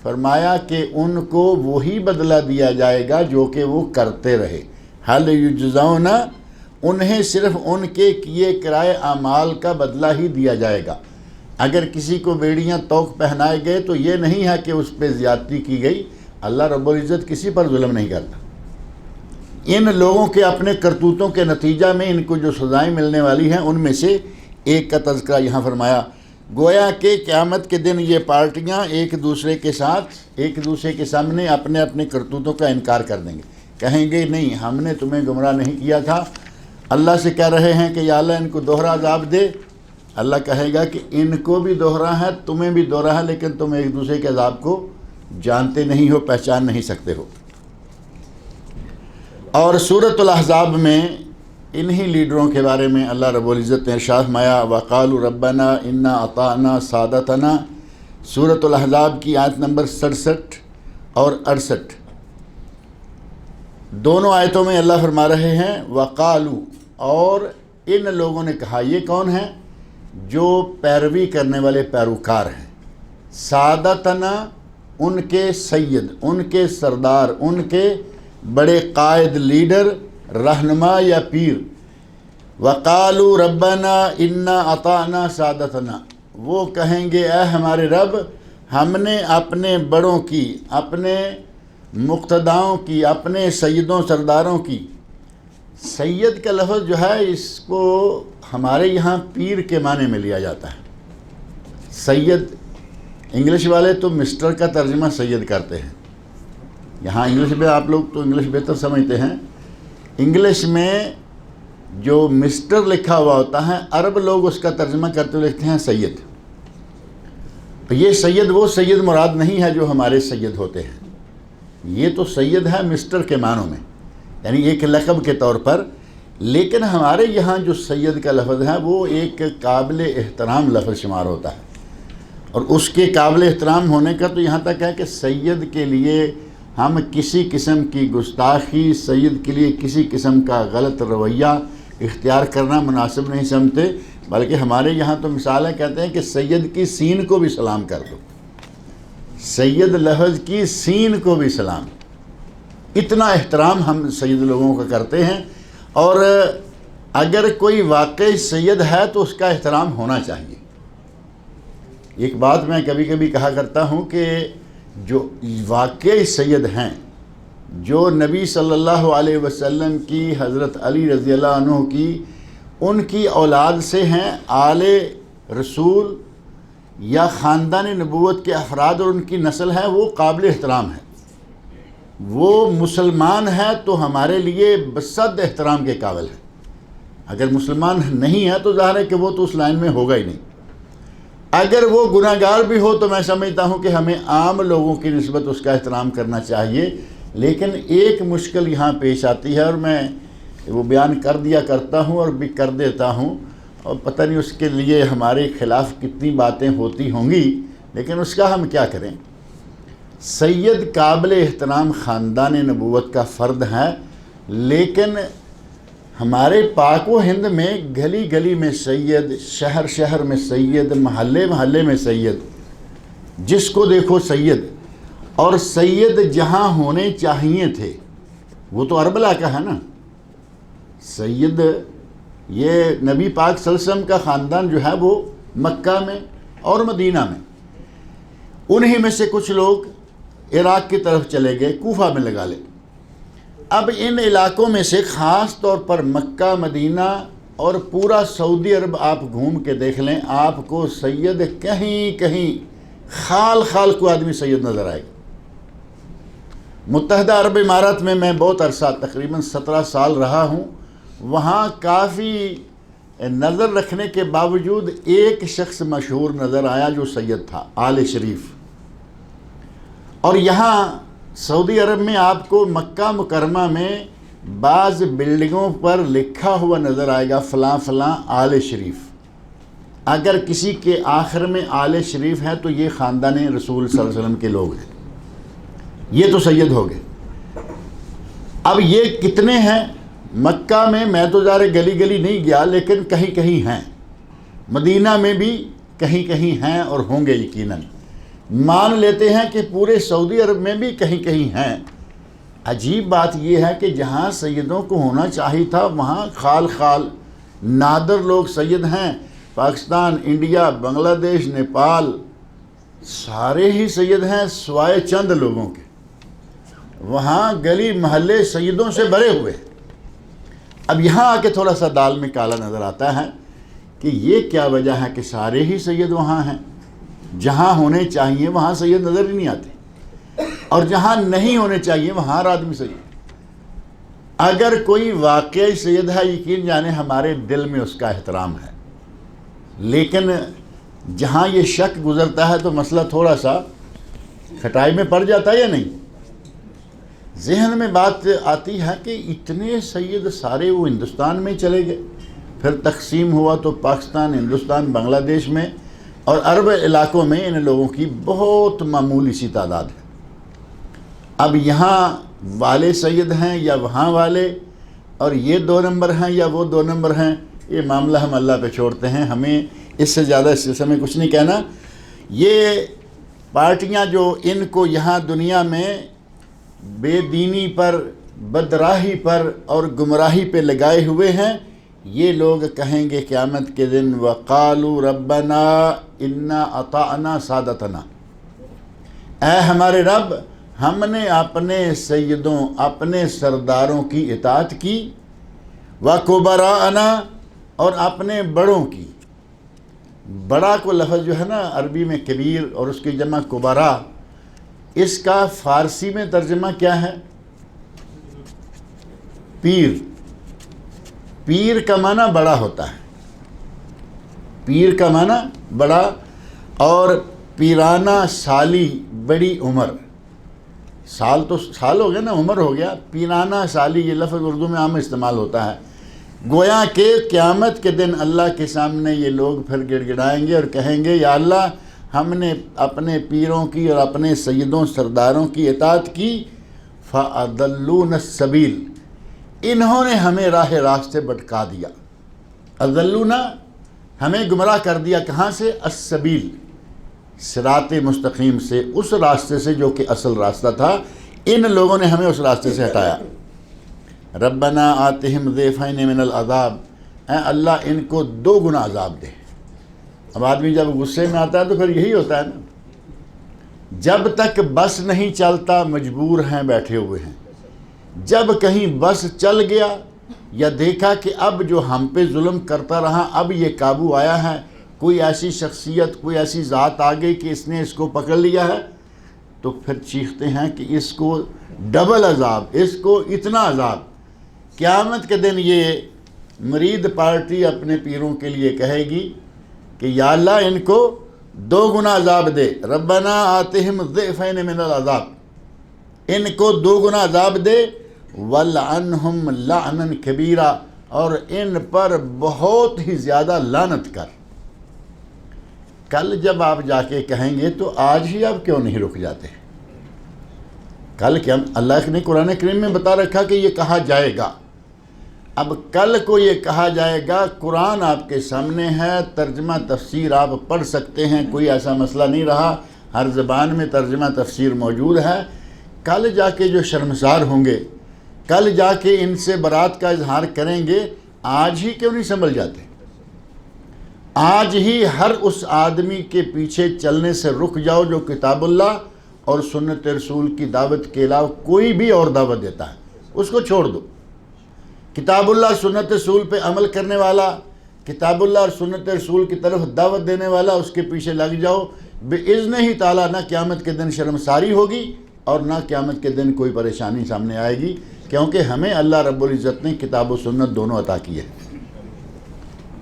فرمایا کہ ان کو وہی بدلہ دیا جائے گا جو کہ وہ کرتے رہے۔ هَلْ يُجْزَوْنَ، انہیں صرف ان کے کیے کرائے اعمال کا بدلہ ہی دیا جائے گا۔ اگر کسی کو بیڑیاں توق پہنائے گئے تو یہ نہیں ہے کہ اس پہ زیادتی کی گئی، اللہ رب العزت کسی پر ظلم نہیں کرتا۔ ان لوگوں کے اپنے کرتوتوں کے نتیجہ میں ان کو جو سزائیں ملنے والی ہیں ان میں سے ایک کا تذکرہ یہاں فرمایا، گویا کہ قیامت کے دن یہ پارٹیاں ایک دوسرے کے ساتھ، ایک دوسرے کے سامنے اپنے اپنے کرتوتوں کا انکار کر دیں گے، کہیں گے نہیں ہم نے تمہیں گمراہ نہیں کیا تھا۔ اللہ سے کہہ رہے ہیں کہ یا اللہ ان کو دوہرا عذاب دے، اللہ کہے گا کہ ان کو بھی دوہرا ہے، تمہیں بھی دوہرا ہے، لیکن تم ایک دوسرے کے عذاب کو جانتے نہیں ہو، پہچان نہیں سکتے ہو۔ اور سورۃ الاحزاب میں انہی لیڈروں کے بارے میں اللہ رب العزت نے ارشاد فرمایا وَقَالُوا رَبَّنَا إِنَّا أَطَعْنَا سَادَتَنَا، سورۃ الاحزاب کی آیت نمبر 67 اور 68، دونوں آیتوں میں اللہ فرما رہے ہیں وَقَالُوا، اور ان لوگوں نے کہا، یہ کون ہیں؟ جو پیروی کرنے والے پیروکار ہیں، سادتنا، ان کے سید، ان کے سردار، ان کے بڑے قائد، لیڈر، رہنما یا پیر۔ وَقَالُوا رَبَّنَا إِنَّا أَطَعْنَا سَادَتَنَا، وہ کہیں گے اے ہمارے رب، ہم نے اپنے بڑوں کی، اپنے مقتداؤں کی، اپنے سیدوں سرداروں کی۔ سید کا لفظ جو ہے اس کو ہمارے یہاں پیر کے معنی میں لیا جاتا ہے۔ سید، انگلش والے تو مسٹر کا ترجمہ سید کرتے ہیں، یہاں انگلش میں آپ لوگ تو انگلش بہتر سمجھتے ہیں، انگلش میں جو مسٹر لکھا ہوا ہوتا ہے عرب لوگ اس کا ترجمہ کرتے ہوئے لکھتے ہیں سید۔ یہ سید وہ سید مراد نہیں ہے جو ہمارے سید ہوتے ہیں، یہ تو سید ہے مسٹر کے معنوں میں، یعنی ایک لقب کے طور پر، لیکن ہمارے یہاں جو سید کا لفظ ہے وہ ایک قابل احترام لفظ شمار ہوتا ہے، اور اس کے قابل احترام ہونے کا تو یہاں تک ہے کہ سید کے لیے ہم کسی قسم کی گستاخی، سید کے لیے کسی قسم کا غلط رویہ اختیار کرنا مناسب نہیں سمجھتے، بلکہ ہمارے یہاں تو مثال ہے، کہتے ہیں کہ سید کی سین کو بھی سلام کر دو، سید لفظ کی سین کو بھی سلام، اتنا احترام ہم سید لوگوں کا کرتے ہیں، اور اگر کوئی واقعی سید ہے تو اس کا احترام ہونا چاہیے۔ ایک بات میں کبھی کبھی کہا کرتا ہوں کہ جو واقعی سید ہیں، جو نبی صلی اللہ علیہ وسلم کی، حضرت علی رضی اللہ عنہ کی، ان کی اولاد سے ہیں، آل رسول یا خاندان نبوت کے افراد اور ان کی نسل ہے، وہ قابل احترام ہے۔ وہ مسلمان ہے تو ہمارے لیے بصد احترام کے قابل ہے۔ اگر مسلمان نہیں ہے تو ظاہر ہے کہ وہ تو اس لائن میں ہوگا ہی نہیں۔ اگر وہ گناہ گار بھی ہو تو میں سمجھتا ہوں کہ ہمیں عام لوگوں کی نسبت اس کا احترام کرنا چاہیے۔ لیکن ایک مشکل یہاں پیش آتی ہے، اور میں وہ بیان کر دیا کرتا ہوں اور بھی کر دیتا ہوں، اور پتہ نہیں اس کے لیے ہمارے خلاف کتنی باتیں ہوتی ہوں گی، لیکن اس کا ہم کیا کریں۔ سید قابل احترام خاندان نبوت کا فرد ہے، لیکن ہمارے پاک و ہند میں گلی گلی میں سید، شہر شہر میں سید، محلے محلے میں سید، جس کو دیکھو سید، اور سید جہاں ہونے چاہیے تھے وہ تو اربلا کا ہے نا۔ سید یہ نبی پاک صلی اللہ علیہ وسلم کا خاندان جو ہے وہ مکہ میں اور مدینہ میں، انہی میں سے کچھ لوگ عراق کی طرف چلے گئے، کوفہ میں لگا لے۔ اب ان علاقوں میں سے خاص طور پر مکہ، مدینہ اور پورا سعودی عرب آپ گھوم کے دیکھ لیں، آپ کو سید کہیں کہیں خال خال کو آدمی سید نظر آئے گا۔ متحدہ عرب امارات میں میں بہت عرصہ، تقریباً 17 سال رہا ہوں، وہاں کافی نظر رکھنے کے باوجود ایک شخص مشہور نظر آیا جو سید تھا، آل شریف۔ اور یہاں سعودی عرب میں آپ کو مکہ مکرمہ میں بعض بلڈنگوں پر لکھا ہوا نظر آئے گا فلاں فلاں آل شریف۔ اگر کسی کے آخر میں آل شریف ہے تو یہ خاندان رسول صلی اللہ علیہ وسلم کے لوگ ہیں، یہ تو سید ہو گئے۔ اب یہ کتنے ہیں مکہ میں؟ میں تو ظاہر گلی گلی نہیں گیا، لیکن کہیں کہیں ہیں، مدینہ میں بھی کہیں کہیں ہیں اور ہوں گے یقیناً۔ مان لیتے ہیں کہ پورے سعودی عرب میں بھی کہیں کہیں ہیں۔ عجیب بات یہ ہے کہ جہاں سیدوں کو ہونا چاہیے تھا وہاں خال خال نادر لوگ سید ہیں۔ پاکستان، انڈیا، بنگلہ دیش، نیپال، سارے ہی سید ہیں سوائے چند لوگوں کے۔ وہاں گلی محلے سیدوں سے بھرے ہوئے ہیں۔ اب یہاں آ کے تھوڑا سا دال میں کالا نظر آتا ہے کہ یہ کیا وجہ ہے کہ سارے ہی سید وہاں ہیں، جہاں ہونے چاہیے وہاں سید نظر ہی نہیں آتے، اور جہاں نہیں ہونے چاہیے وہاں ہر آدمی سید۔ اگر کوئی واقعی سید ہے یقین جانے ہمارے دل میں اس کا احترام ہے، لیکن جہاں یہ شک گزرتا ہے تو مسئلہ تھوڑا سا کھٹائی میں پڑ جاتا ہے یا نہیں؟ ذہن میں بات آتی ہے کہ اتنے سید سارے وہ ہندوستان میں چلے گئے، پھر تقسیم ہوا تو پاکستان، ہندوستان، بنگلہ دیش میں اور عرب علاقوں میں ان لوگوں کی بہت معمولی سی تعداد ہے۔ اب یہاں والے سید ہیں یا وہاں والے، اور یہ 2 نمبر ہیں یا وہ 2 نمبر ہیں، یہ معاملہ ہم اللہ پہ چھوڑتے ہیں، ہمیں اس سے زیادہ اس سلسلے میں کچھ نہیں کہنا۔ یہ پارٹیاں جو ان کو یہاں دنیا میں بے دینی پر، بدراہی پر اور گمراہی پہ لگائے ہوئے ہیں، یہ لوگ کہیں گے قیامت کے دن وَقَالُوا رَبَّنَا إِنَّا أَطَعْنَا سَادَتَنَا، اے ہمارے رب ہم نے اپنے سیدوں، اپنے سرداروں کی اطاعت کی، وَكُبَرَاءَنَا اور اپنے بڑوں کی۔ بڑا کو لفظ جو ہے نا عربی میں کبیر اور اس کی جمع کبرا، اس کا فارسی میں ترجمہ کیا ہے؟ پیر۔ پیر کا معنی بڑا ہوتا ہے، پیر کا معنی بڑا، اور پیرانہ سالی بڑی عمر، سال تو سال ہو گیا نا، عمر ہو گیا، پیرانہ سالی یہ لفظ اردو میں عام استعمال ہوتا ہے۔ گویا کہ قیامت کے دن اللہ کے سامنے یہ لوگ پھر گڑ گڑائیں گے اور کہیں گے یا اللہ ہم نے اپنے پیروں کی اور اپنے سیدوں سرداروں کی اطاعت کی، فَأَضَلُّونَ السَّبِيلَ، انہوں نے ہمیں راہ راستے بھٹکا دیا۔ اضلونا ہمیں گمراہ کر دیا، کہاں سے؟ السبیل، صراط مستقیم سے، اس راستے سے جو کہ اصل راستہ تھا۔ ان لوگوں نے ہمیں اس راستے سے ہٹایا۔ ربنا آتہم ضعفین من العذاب، اے اللہ ان کو 2 گنا عذاب دے۔ اب آدمی جب غصے میں آتا ہے تو پھر یہی ہوتا ہے نا، جب تک بس نہیں چلتا مجبور ہیں، بیٹھے ہوئے ہیں۔ جب کہیں بس چل گیا یا دیکھا کہ اب جو ہم پہ ظلم کرتا رہا اب یہ قابو آیا ہے، کوئی ایسی شخصیت، کوئی ایسی ذات آ گئی کہ اس نے اس کو پکڑ لیا ہے، تو پھر چیختے ہیں کہ اس کو ڈبل عذاب، اس کو اتنا عذاب۔ قیامت کے دن یہ مرید پارٹی اپنے پیروں کے لیے کہے گی کہ یا اللہ ان کو 2 گنا عذاب دے، ربنا آتہم ضعفین من العذاب، ان کو 2 گنا عذاب دے، وَلْعَنْهُمْ لَعْنًا كَبِيرًا، اور ان پر بہت ہی زیادہ لعنت کر۔ کل جب آپ جا کے کہیں گے تو آج ہی آپ کیوں نہیں رک جاتے؟ کل کیا اللہ نے قرآن کریم میں بتا رکھا کہ یہ کہا جائے گا، اب کل کو یہ کہا جائے گا، قرآن آپ کے سامنے ہے، ترجمہ تفسیر آپ پڑھ سکتے ہیں، کوئی ایسا مسئلہ نہیں رہا، ہر زبان میں ترجمہ تفسیر موجود ہے۔ کل جا کے جو شرمسار ہوں گے، کل جا کے ان سے برات کا اظہار کریں گے، آج ہی کیوں نہیں سنبھل جاتے؟ آج ہی ہر اس آدمی کے پیچھے چلنے سے رک جاؤ جو کتاب اللہ اور سنت رسول کی دعوت کے علاوہ کوئی بھی اور دعوت دیتا ہے، اس کو چھوڑ دو۔ کتاب اللہ سنت رسول پہ عمل کرنے والا، کتاب اللہ اور سنت رسول کی طرف دعوت دینے والا، اس کے پیچھے لگ جاؤ، بِإِذْنِ ہی تعالیٰ نہ قیامت کے دن شرمساری ہوگی اور نہ قیامت کے دن کوئی پریشانی سامنے آئے گی، کیونکہ ہمیں اللہ رب العزت نے کتاب و سنت دونوں عطا کی ہے۔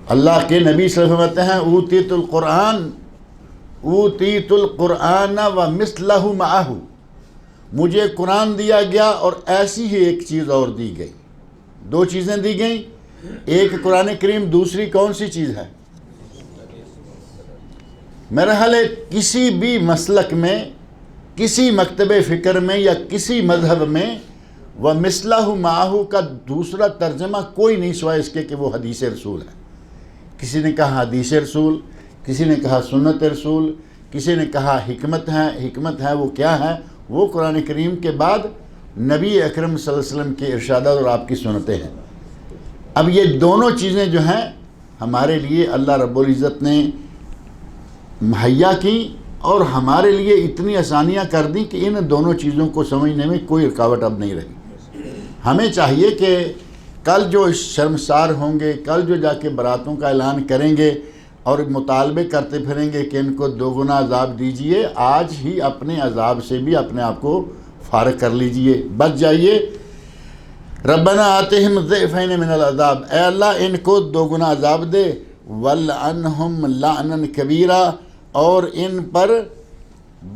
اللہ کے نبی صلی اللہ علیہ وسلم کہتے ہیں اوتیت القرآن ومثلہ معہ، مجھے قرآن دیا گیا اور ایسی ہی ایک چیز اور دی گئی۔ 2 چیزیں دی گئیں، ایک قرآن کریم، دوسری کون سی چیز ہے؟ میرا حال ہے کسی بھی مسلک میں، کسی مکتب فکر میں یا کسی مذہب میں وَمِثْلَهُ مَعَهُ کا دوسرا ترجمہ کوئی نہیں سوائے اس کے کہ وہ حدیث رسول ہے۔ کسی نے کہا حدیث رسول، کسی نے کہا سنت رسول، کسی نے کہا حکمت ہے۔ حکمت ہے وہ کیا ہے؟ وہ قرآن کریم کے بعد نبی اکرم صلی اللہ علیہ وسلم کے ارشادات اور آپ کی سنتیں ہیں۔ اب یہ دونوں چیزیں جو ہیں ہمارے لیے اللہ رب العزت نے مہیا کی اور ہمارے لیے اتنی آسانیاں کر دیں کہ ان دونوں چیزوں کو سمجھنے میں کوئی رکاوٹ اب نہیں رہی۔ ہمیں چاہیے کہ کل جو شرمسار ہوں گے، کل جو جا کے براتوں کا اعلان کریں گے اور مطالبے کرتے پھریں گے کہ ان کو 2 گنا عذاب دیجئے، آج ہی اپنے عذاب سے بھی اپنے آپ کو فارغ کر لیجئے، بچ جائیے۔ ربنا آتہم ضعفین من العذاب، اے اللہ ان کو 2 گنا عذاب دے، وَلْعَنْهُمْ لَعْنًا كَبِيرًا، اور ان پر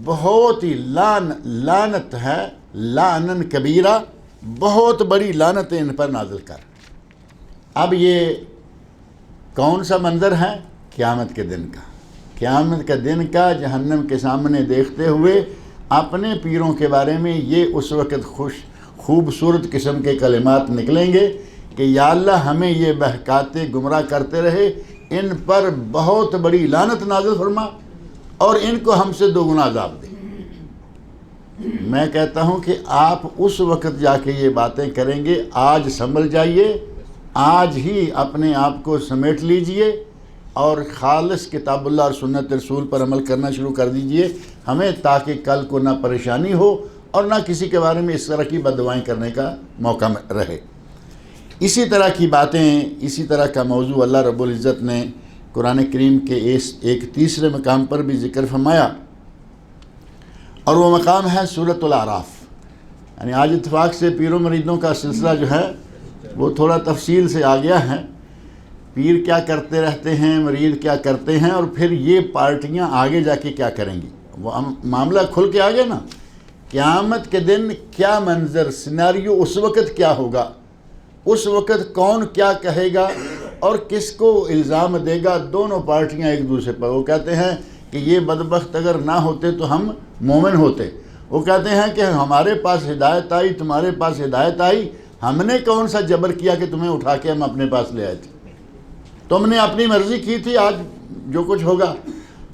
بہت ہی لعنت ہے، لعنن کبیرہ، بہت بڑی لعنت ان پر نازل کر۔ اب یہ کون سا منظر ہے؟ قیامت کے دن کا، قیامت کا دن کا جہنم کے سامنے دیکھتے ہوئے اپنے پیروں کے بارے میں یہ اس وقت خوبصورت قسم کے کلمات نکلیں گے کہ یا اللہ ہمیں یہ بہکاتے گمراہ کرتے رہے، ان پر بہت بڑی لعنت نازل فرما اور ان کو ہم سے 2 گنا عذاب دے۔ میں کہتا ہوں کہ آپ اس وقت جا کے یہ باتیں کریں گے، آج سنبھل جائیے، آج ہی اپنے آپ کو سمیٹ لیجئے اور خالص کتاب اللہ اور سنت رسول پر عمل کرنا شروع کر دیجئے ہمیں، تاکہ کل کو نہ پریشانی ہو اور نہ کسی کے بارے میں اس طرح کی بددعائیں کرنے کا موقع رہے۔ اسی طرح کی باتیں، اسی طرح کا موضوع اللہ رب العزت نے قرآن کریم کے ایک تیسرے مقام پر بھی ذکر فرمایا، اور وہ مقام ہے سورۃ الاعراف۔ یعنی آج اتفاق سے پیروں مریدوں کا سلسلہ جو ہے وہ تھوڑا تفصیل سے آ گیا ہے، پیر کیا کرتے رہتے ہیں، مرید کیا کرتے ہیں، اور پھر یہ پارٹیاں آگے جا کے کیا کریں گی، وہ معاملہ کھل کے آ گیا نا۔ قیامت کے دن کیا منظر، سیناریو اس وقت کیا ہوگا، اس وقت کون کیا کہے گا اور کس کو الزام دے گا، دونوں پارٹیاں ایک دوسرے پر۔ وہ کہتے ہیں کہ یہ بدبخت اگر نہ ہوتے تو ہم مومن ہوتے، وہ کہتے ہیں کہ ہمارے پاس ہدایت آئی، تمہارے پاس ہدایت آئی، ہم نے کون سا جبر کیا کہ تمہیں اٹھا کے ہم اپنے پاس لے آئے تھے، تم نے اپنی مرضی کی تھی، آج جو کچھ ہوگا۔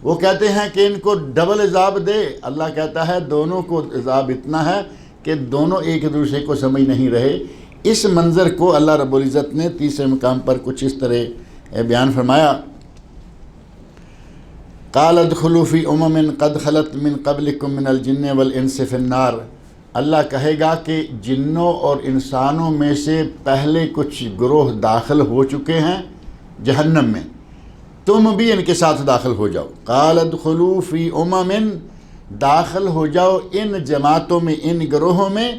وہ کہتے ہیں کہ ان کو ڈبل عذاب دے، اللہ کہتا ہے دونوں کو عذاب اتنا ہے کہ دونوں ایک دوسرے کو سمجھ نہیں رہے۔ اس منظر کو اللہ رب العزت نے تیسرے مقام پر کچھ اس طرح بیان فرمایا، قال ادخلوا فی امم قد خلت من قبلکم من الجن والانس فی النار، اللہ کہے گا کہ جنوں اور انسانوں میں سے پہلے کچھ گروہ داخل ہو چکے ہیں جہنم میں، تم بھی ان کے ساتھ داخل ہو جاؤ۔ قال ادخلوا فی امم، داخل ہو جاؤ ان جماعتوں میں، ان گروہوں میں،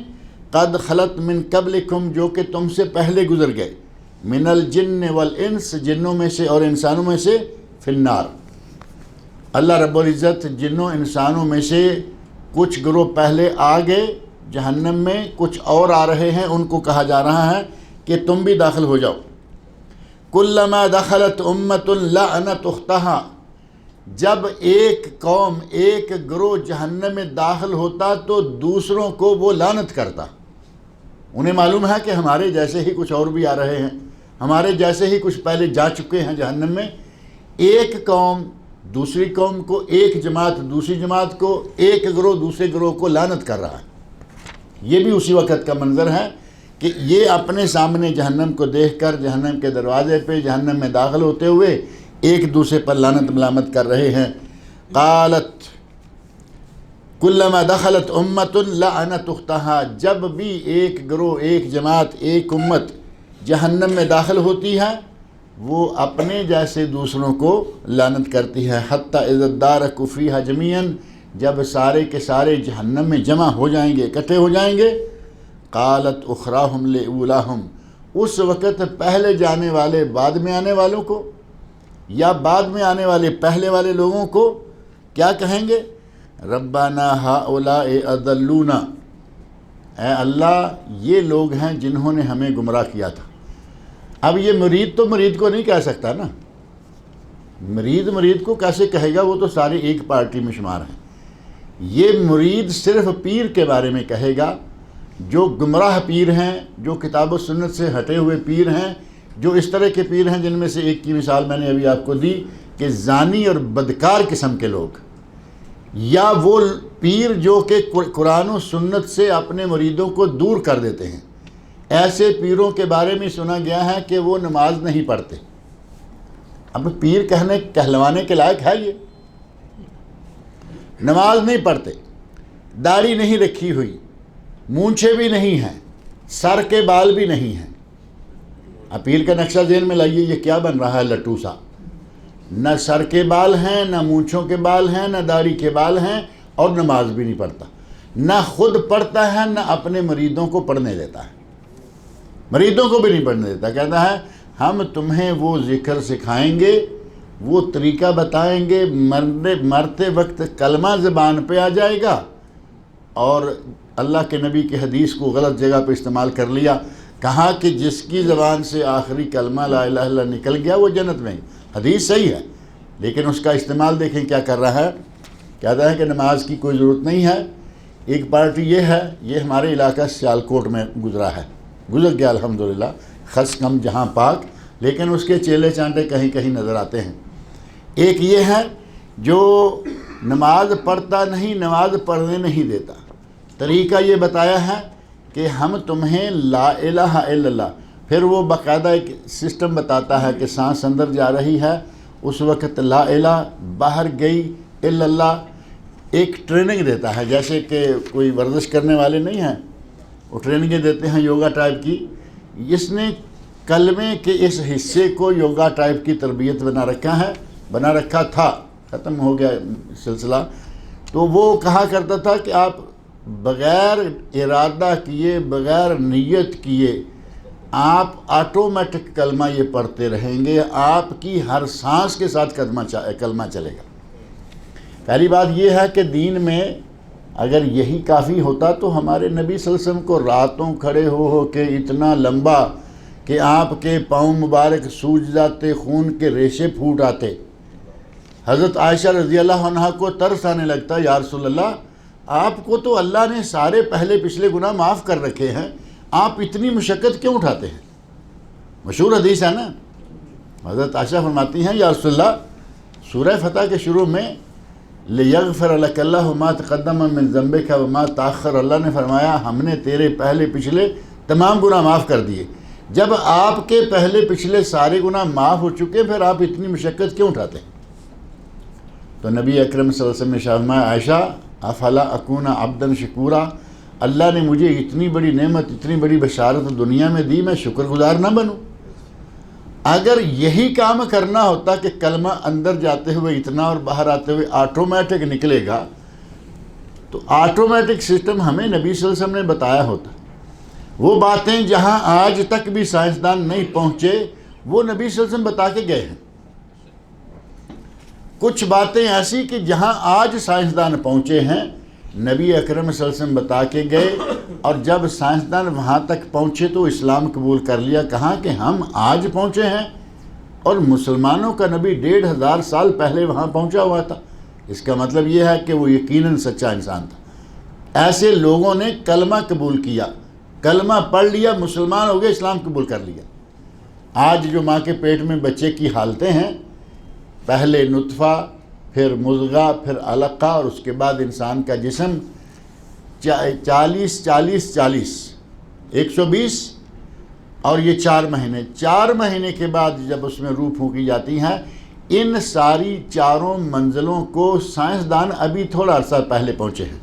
قد خلت من قبلکم، جو کہ تم سے پہلے گزر گئے، من الجن والانس، جنوں میں سے اور انسانوں میں سے، فی النار، اللہ رب العزت جنوں انسانوں میں سے کچھ گروہ پہلے آ گئے جہنم میں، کچھ اور آ رہے ہیں، ان کو کہا جا رہا ہے کہ تم بھی داخل ہو جاؤ۔ کلما دخلت امت لعنت اختہا، جب ایک قوم، ایک گروہ جہنم میں داخل ہوتا تو دوسروں کو وہ لعنت کرتا۔ انہیں معلوم ہے کہ ہمارے جیسے ہی کچھ اور بھی آ رہے ہیں، ہمارے جیسے ہی کچھ پہلے جا چکے ہیں جہنم میں۔ ایک قوم دوسری قوم کو، ایک جماعت دوسری جماعت کو، ایک گروہ دوسرے گروہ کو لعنت کر رہا ہے۔ یہ بھی اسی وقت کا منظر ہے کہ یہ اپنے سامنے جہنم کو دیکھ کر جہنم کے دروازے پہ جہنم میں داخل ہوتے ہوئے ایک دوسرے پر لعنت ملامت کر رہے ہیں۔ قالت کلما دخلت امت لعنت اختہا، جب بھی ایک گروہ، ایک جماعت، ایک امت جہنم میں داخل ہوتی ہے وہ اپنے جیسے دوسروں کو لعنت کرتی ہے۔ حتی اذا ادارکوا فیہا جمیعا، جب سارے کے سارے جہنم میں جمع ہو جائیں گے، اکٹھے ہو جائیں گے، قالت اخراہم لاولاہم، اس وقت پہلے جانے والے بعد میں آنے والوں کو، یا بعد میں آنے والے پہلے والے لوگوں کو کیا کہیں گے؟ ربنا ہؤلاء اضلونا، اے اللہ یہ لوگ ہیں جنہوں نے ہمیں گمراہ کیا تھا۔ اب یہ مرید تو مرید کو نہیں کہہ سکتا نا، مرید کو کیسے کہے گا، وہ تو سارے ایک پارٹی میں شمار ہیں۔ یہ مرید صرف پیر کے بارے میں کہے گا، جو گمراہ پیر ہیں، جو کتاب و سنت سے ہٹے ہوئے پیر ہیں، جو اس طرح کے پیر ہیں جن میں سے ایک کی مثال میں نے ابھی آپ کو دی کہ زانی اور بدکار قسم کے لوگ، یا وہ پیر جو کہ قرآن و سنت سے اپنے مریدوں کو دور کر دیتے ہیں۔ ایسے پیروں کے بارے میں سنا گیا ہے کہ وہ نماز نہیں پڑھتے۔ اب پیر کہلوانے کے لائق ہے یہ؟ نماز نہیں پڑھتے، داڑھی نہیں رکھی ہوئی، مونچھیں بھی نہیں ہیں، سر کے بال بھی نہیں ہیں۔ اب پیر کا نقشہ ذہن میں لائیے، یہ کیا بن رہا ہے لٹو سا، نہ سر کے بال ہیں، نہ مونچھوں کے بال ہیں، نہ داڑھی کے بال ہیں، اور نماز بھی نہیں پڑھتا، نہ خود پڑھتا ہے، نہ اپنے مریدوں کو پڑھنے دیتا ہے، مریدوں کو بھی نہیں پڑھنے دیتا۔ کہتا ہے ہم تمہیں وہ ذکر سکھائیں گے، وہ طریقہ بتائیں گے، مرتے وقت کلمہ زبان پہ آ جائے گا، اور اللہ کے نبی کی حدیث کو غلط جگہ پہ استعمال کر لیا، کہا کہ جس کی زبان سے آخری کلمہ لا الہ الا اللہ نکل گیا وہ جنت میں۔ حدیث صحیح ہے، لیکن اس کا استعمال دیکھیں کیا کر رہا ہے۔ کہتا ہے کہ نماز کی کوئی ضرورت نہیں ہے۔ ایک پارٹی یہ ہے، یہ ہمارے علاقہ سیالکوٹ میں گزر گیا الحمدللہ، خس کم جہاں پاک، لیکن اس کے چیلے چانٹے کہیں کہیں نظر آتے ہیں۔ ایک یہ ہے جو نماز پڑھتا نہیں، نماز پڑھنے نہیں دیتا۔ طریقہ یہ بتایا ہے کہ ہم تمہیں لا الہ الا اللہ، پھر وہ باقاعدہ ایک سسٹم بتاتا ہے کہ سانس اندر جا رہی ہے اس وقت لا الہ، باہر گئی الا اللہ، ایک ٹریننگ دیتا ہے، جیسے کہ کوئی ورزش کرنے والے نہیں ہیں وہ ٹریننگیں دیتے ہیں یوگا ٹائپ کی۔ اس نے کلمے کے اس حصے کو یوگا ٹائپ کی تربیت بنا رکھا تھا، ختم ہو گیا سلسلہ۔ تو وہ کہا کرتا تھا کہ آپ بغیر ارادہ کیے، بغیر نیت کیے، آپ آٹومیٹک کلمہ یہ پڑھتے رہیں گے، آپ کی ہر سانس کے ساتھ کلمہ چلے گا۔ پہلی بات یہ ہے کہ دین میں اگر یہی کافی ہوتا تو ہمارے نبی صلی اللہ علیہ وسلم کو راتوں کھڑے ہو کے اتنا لمبا کہ آپ کے پاؤں مبارک سوج جاتے، خون کے ریشے پھوٹ آتے۔ حضرت عائشہ رضی اللہ عنہا کو ترس آنے لگتا، یا رسول اللہ آپ کو تو اللہ نے سارے پہلے پچھلے گناہ معاف کر رکھے ہیں، آپ اتنی مشقت کیوں اٹھاتے ہیں؟ مشہور حدیث ہے نا۔ حضرت عائشہ فرماتی ہیں، یا رسول اللہ سورہ فتح کے شروع میں لیغفر لک اللہ ما تقدم من ذنبک وما تاخر، اللہ نے فرمایا ہم نے تیرے پہلے پچھلے تمام گناہ معاف کر دیے۔ جب آپ کے پہلے پچھلے سارے گناہ معاف ہو چکے پھر آپ اتنی مشقت کیوں اٹھاتے ہیں؟ تو نبی اکرم صلی اللہ علیہ وسلم نے فرمایا عائشہ افلا اکون عبدا شکورا، اللہ نے مجھے اتنی بڑی نعمت اتنی بڑی بشارت دنیا میں دی، میں شکر گزار نہ بنوں؟ اگر یہی کام کرنا ہوتا کہ کلمہ اندر جاتے ہوئے اتنا اور باہر آتے ہوئے آٹومیٹک نکلے گا، تو آٹومیٹک سسٹم ہمیں نبی صلی اللہ علیہ وسلم نے بتایا ہوتا۔ وہ باتیں جہاں آج تک بھی سائنسدان نہیں پہنچے وہ نبی صلی اللہ علیہ وسلم بتا کے گئے ہیں۔ کچھ باتیں ایسی کہ جہاں آج سائنسدان پہنچے ہیں نبی اکرم صلی اللہ علیہ وسلم بتا کے گئے، اور جب سائنسدان وہاں تک پہنچے تو اسلام قبول کر لیا۔ کہاں کہ ہم آج پہنچے ہیں اور مسلمانوں کا نبی 1500 سال پہلے وہاں پہنچا ہوا تھا۔ اس کا مطلب یہ ہے کہ وہ یقیناً سچا انسان تھا۔ ایسے لوگوں نے کلمہ قبول کیا، کلمہ پڑھ لیا، مسلمان ہو گئے، اسلام قبول کر لیا۔ آج جو ماں کے پیٹ میں بچے کی حالتیں ہیں، پہلے نطفہ، پھر مضغہ، پھر علقہ، اور اس کے بعد انسان کا جسم 120 اور یہ 4 مہینے کے بعد جب اس میں روح پھونکی جاتی ہیں، ان ساری چاروں منزلوں کو سائنسدان ابھی تھوڑا عرصہ پہلے پہنچے ہیں،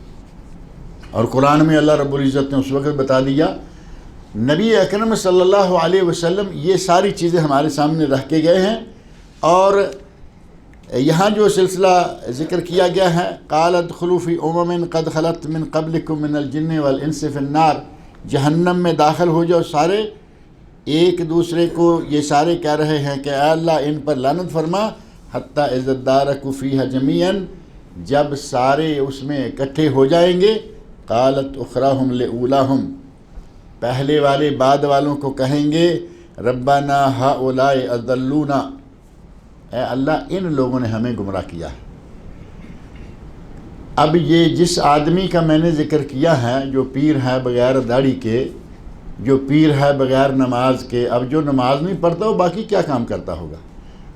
اور قرآن میں اللہ رب العزت نے اس وقت بتا دیا۔ نبی اکرم صلی اللہ علیہ وسلم یہ ساری چیزیں ہمارے سامنے رکھ کے گئے ہیں، اور یہاں جو سلسلہ ذکر کیا گیا ہے قال ادخلوا فی امم قد خلت من قبلکم من الجن والانس فی النار، جہنم میں داخل ہو جاؤ سارے، ایک دوسرے کو یہ سارے کہہ رہے ہیں کہ اے اللہ ان پر لعنت فرما، حتی اذا ادارکوا فیہا جمیعا، جب سارے اس میں اکٹھے ہو جائیں گے، قالت اخراہم لاولاہم، پہلے والے بعد والوں کو کہیں گے ربنا ہؤلاء اضلونا، اے اللہ ان لوگوں نے ہمیں گمراہ کیا ہے۔ اب یہ جس آدمی کا میں نے ذکر کیا ہے جو پیر ہے بغیر داڑھی کے، جو پیر ہے بغیر نماز کے، اب جو نماز نہیں پڑھتا وہ باقی کیا کام کرتا ہوگا؟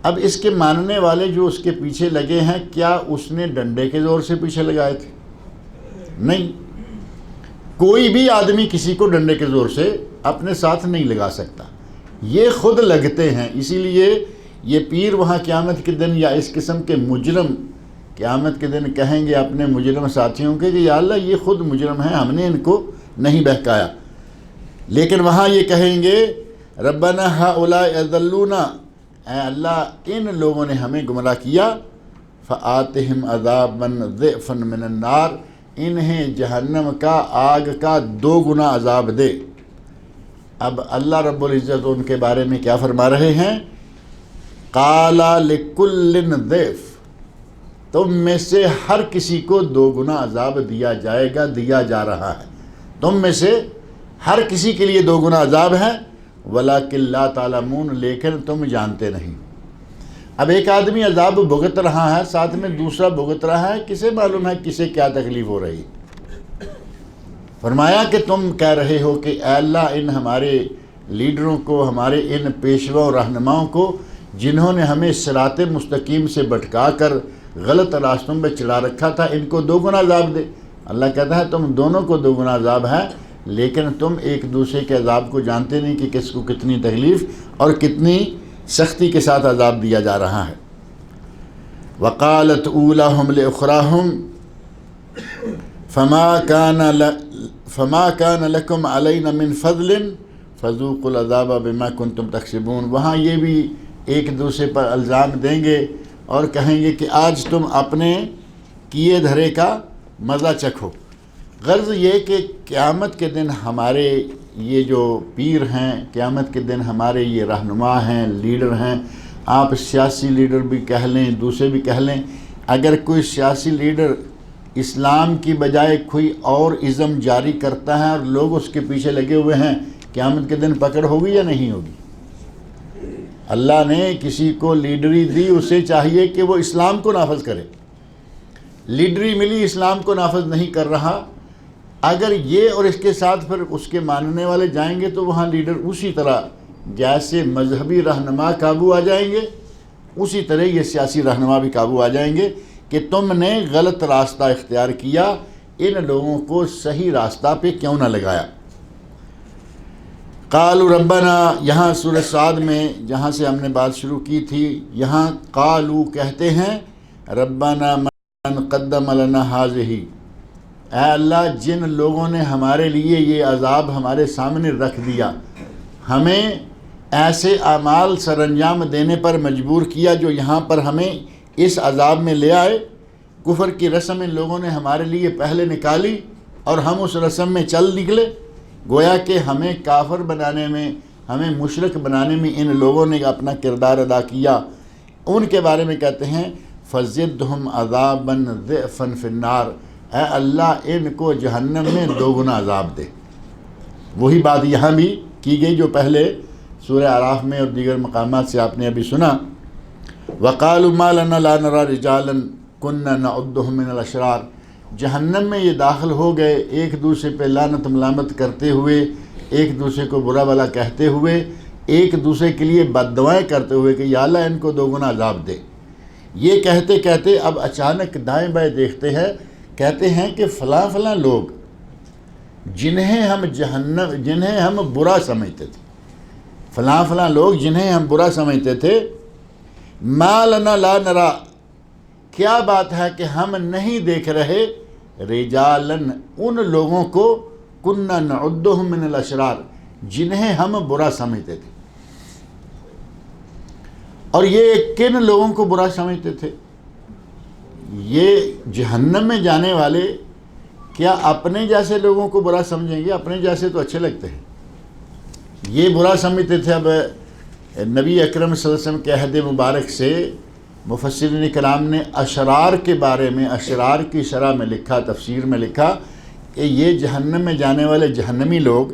اب اس کے ماننے والے جو اس کے پیچھے لگے ہیں، کیا اس نے ڈنڈے کے زور سے پیچھے لگائے تھے؟ نہیں، کوئی بھی آدمی کسی کو ڈنڈے کے زور سے اپنے ساتھ نہیں لگا سکتا، یہ خود لگتے ہیں۔ اسی لیے یہ پیر وہاں قیامت کے دن یا اس قسم کے مجرم قیامت کے دن کہیں گے اپنے مجرم ساتھیوں کے کہ یا اللہ یہ خود مجرم ہیں، ہم نے ان کو نہیں بہکایا، لیکن وہاں یہ کہیں گے ربنا ہؤلاء اضلونا، اے اللہ ان لوگوں نے ہمیں گمراہ کیا، فآتہم عذابا ضعفا من النار، انہیں جہنم کا آگ کا 2 گنا عذاب دے۔ اب اللہ رب العزت ان کے بارے میں کیا فرما رہے ہیں؟ قال لکل ضعف، تم میں سے ہر کسی کو 2 گنا عذاب دیا جائے گا، دیا جا رہا ہے، تم میں سے ہر کسی کے لیے 2 گنا عذاب ہے، ولیکن لا تعلمون، لیکن تم جانتے نہیں۔ اب ایک آدمی عذاب بھگت رہا ہے، ساتھ میں دوسرا بھگت رہا ہے، کسے معلوم ہے کسے کیا تکلیف ہو رہی ہے؟ فرمایا کہ تم کہہ رہے ہو کہ اے اللہ ان ہمارے لیڈروں کو، ہمارے ان پیشوا و رہنماؤں کو جنہوں نے ہمیں صراط مستقیم سے بھٹکا کر غلط راستوں پہ چلا رکھا تھا، ان کو 2 گنا عذاب دے۔ اللہ کہتا ہے تم دونوں کو 2 گنا عذاب ہے، لیکن تم ایک دوسرے کے عذاب کو جانتے نہیں کہ کس کو کتنی تکلیف اور کتنی سختی کے ساتھ عذاب دیا جا رہا ہے۔ وقالت اولاہم لاخراہم فما کان لکم علینا من فضل فذوقوا العذاب بما کنتم تکسبون، وہاں یہ بھی ایک دوسرے پر الزام دیں گے اور کہیں گے کہ آج تم اپنے کیے دھرے کا مزہ چکھو۔ غرض یہ کہ قیامت کے دن ہمارے یہ جو پیر ہیں، قیامت کے دن ہمارے یہ رہنما ہیں، لیڈر ہیں، آپ سیاسی لیڈر بھی کہہ لیں، دوسرے بھی کہہ لیں، اگر کوئی سیاسی لیڈر اسلام کی بجائے کوئی اور ازم جاری کرتا ہے اور لوگ اس کے پیچھے لگے ہوئے ہیں، قیامت کے دن پکڑ ہوگی یا نہیں ہوگی؟ اللہ نے کسی کو لیڈری دی، اسے چاہیے کہ وہ اسلام کو نافذ کرے۔ لیڈری ملی، اسلام کو نافذ نہیں کر رہا، اگر یہ اور اس کے ساتھ پھر اس کے ماننے والے جائیں گے تو وہاں لیڈر اسی طرح جیسے مذہبی رہنما قابو آ جائیں گے، اسی طرح یہ سیاسی رہنما بھی قابو آ جائیں گے کہ تم نے غلط راستہ اختیار کیا، ان لوگوں کو صحیح راستہ پہ کیوں نہ لگایا۔ قالوا ربنا، یہاں سورہ صاد میں جہاں سے ہم نے بات شروع کی تھی، یہاں قالوا کہتے ہیں ربنا من قدم لنا هذه، اے اللہ جن لوگوں نے ہمارے لیے یہ عذاب ہمارے سامنے رکھ دیا، ہمیں ایسے اعمال سر انجام دینے پر مجبور کیا جو یہاں پر ہمیں اس عذاب میں لے آئے۔ کفر کی رسم ان لوگوں نے ہمارے لیے پہلے نکالی اور ہم اس رسم میں چل نکلے، گویا کہ ہمیں کافر بنانے میں، ہمیں مشرک بنانے میں ان لوگوں نے اپنا کردار ادا کیا۔ ان کے بارے میں کہتے ہیں فَزِدْهُمْ عَذَابًا ضِعْفًا فِي النَّارِ، اے اللہ ان کو جہنم میں دوگنا عذاب دے۔ وہی بات یہاں بھی کی گئی جو پہلے سورہ اعراف میں اور دیگر مقامات سے آپ نے ابھی سنا۔ وَقَالُوا مَا لَنَا لَا نَرَىٰ رِجَالًا كُنَّا نَعُدُّهُمْ مِنَ الْأَشْرَارِ، جہنم میں یہ داخل ہو گئے ایک دوسرے پہ لعنت ملامت کرتے ہوئے، ایک دوسرے کو برا بھلا کہتے ہوئے، ایک دوسرے کے لیے بد دعائیں کرتے ہوئے کہ یا اللہ ان کو دوگنا عذاب دے۔ یہ کہتے کہتے اب اچانک دائیں بائیں دیکھتے ہیں، کہتے ہیں کہ فلاں فلاں لوگ جنہیں ہم برا سمجھتے تھے، فلاں فلاں لوگ جنہیں ہم برا سمجھتے تھے، ما لنا لا نرا، کیا بات ہے کہ ہم نہیں دیکھ رہے رجالن ان لوگوں کو کننا نعدہم من الاشرار جنہیں ہم برا سمجھتے تھے۔ اور یہ کن لوگوں کو برا سمجھتے تھے؟ یہ جہنم میں جانے والے کیا اپنے جیسے لوگوں کو برا سمجھیں گے؟ اپنے جیسے تو اچھے لگتے ہیں۔ یہ برا سمجھتے تھے۔ اب نبی اکرم صلی اللہ علیہ وسلم کے عہد مبارک سے مفسرین کرام نے اشرار کے بارے میں، اشرار کی شرح میں لکھا، تفسیر میں لکھا کہ یہ جہنم میں جانے والے جہنمی لوگ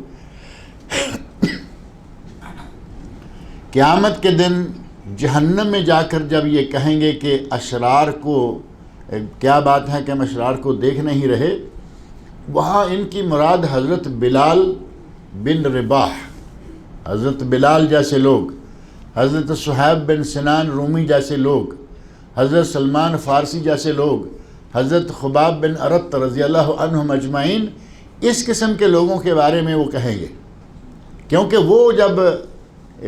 قیامت کے دن جہنم میں جا کر جب یہ کہیں گے کہ اشرار کو کیا بات ہے کہ ہم اشرار کو دیکھ نہیں رہے، وہاں ان کی مراد حضرت بلال بن رباح، حضرت بلال جیسے لوگ، حضرت صہیب بن سنان رومی جیسے لوگ، حضرت سلمان فارسی جیسے لوگ، حضرت خباب بن ارت رضی اللہ عنہم اجمعین، اس قسم کے لوگوں کے بارے میں وہ کہیں گے، کیونکہ وہ جب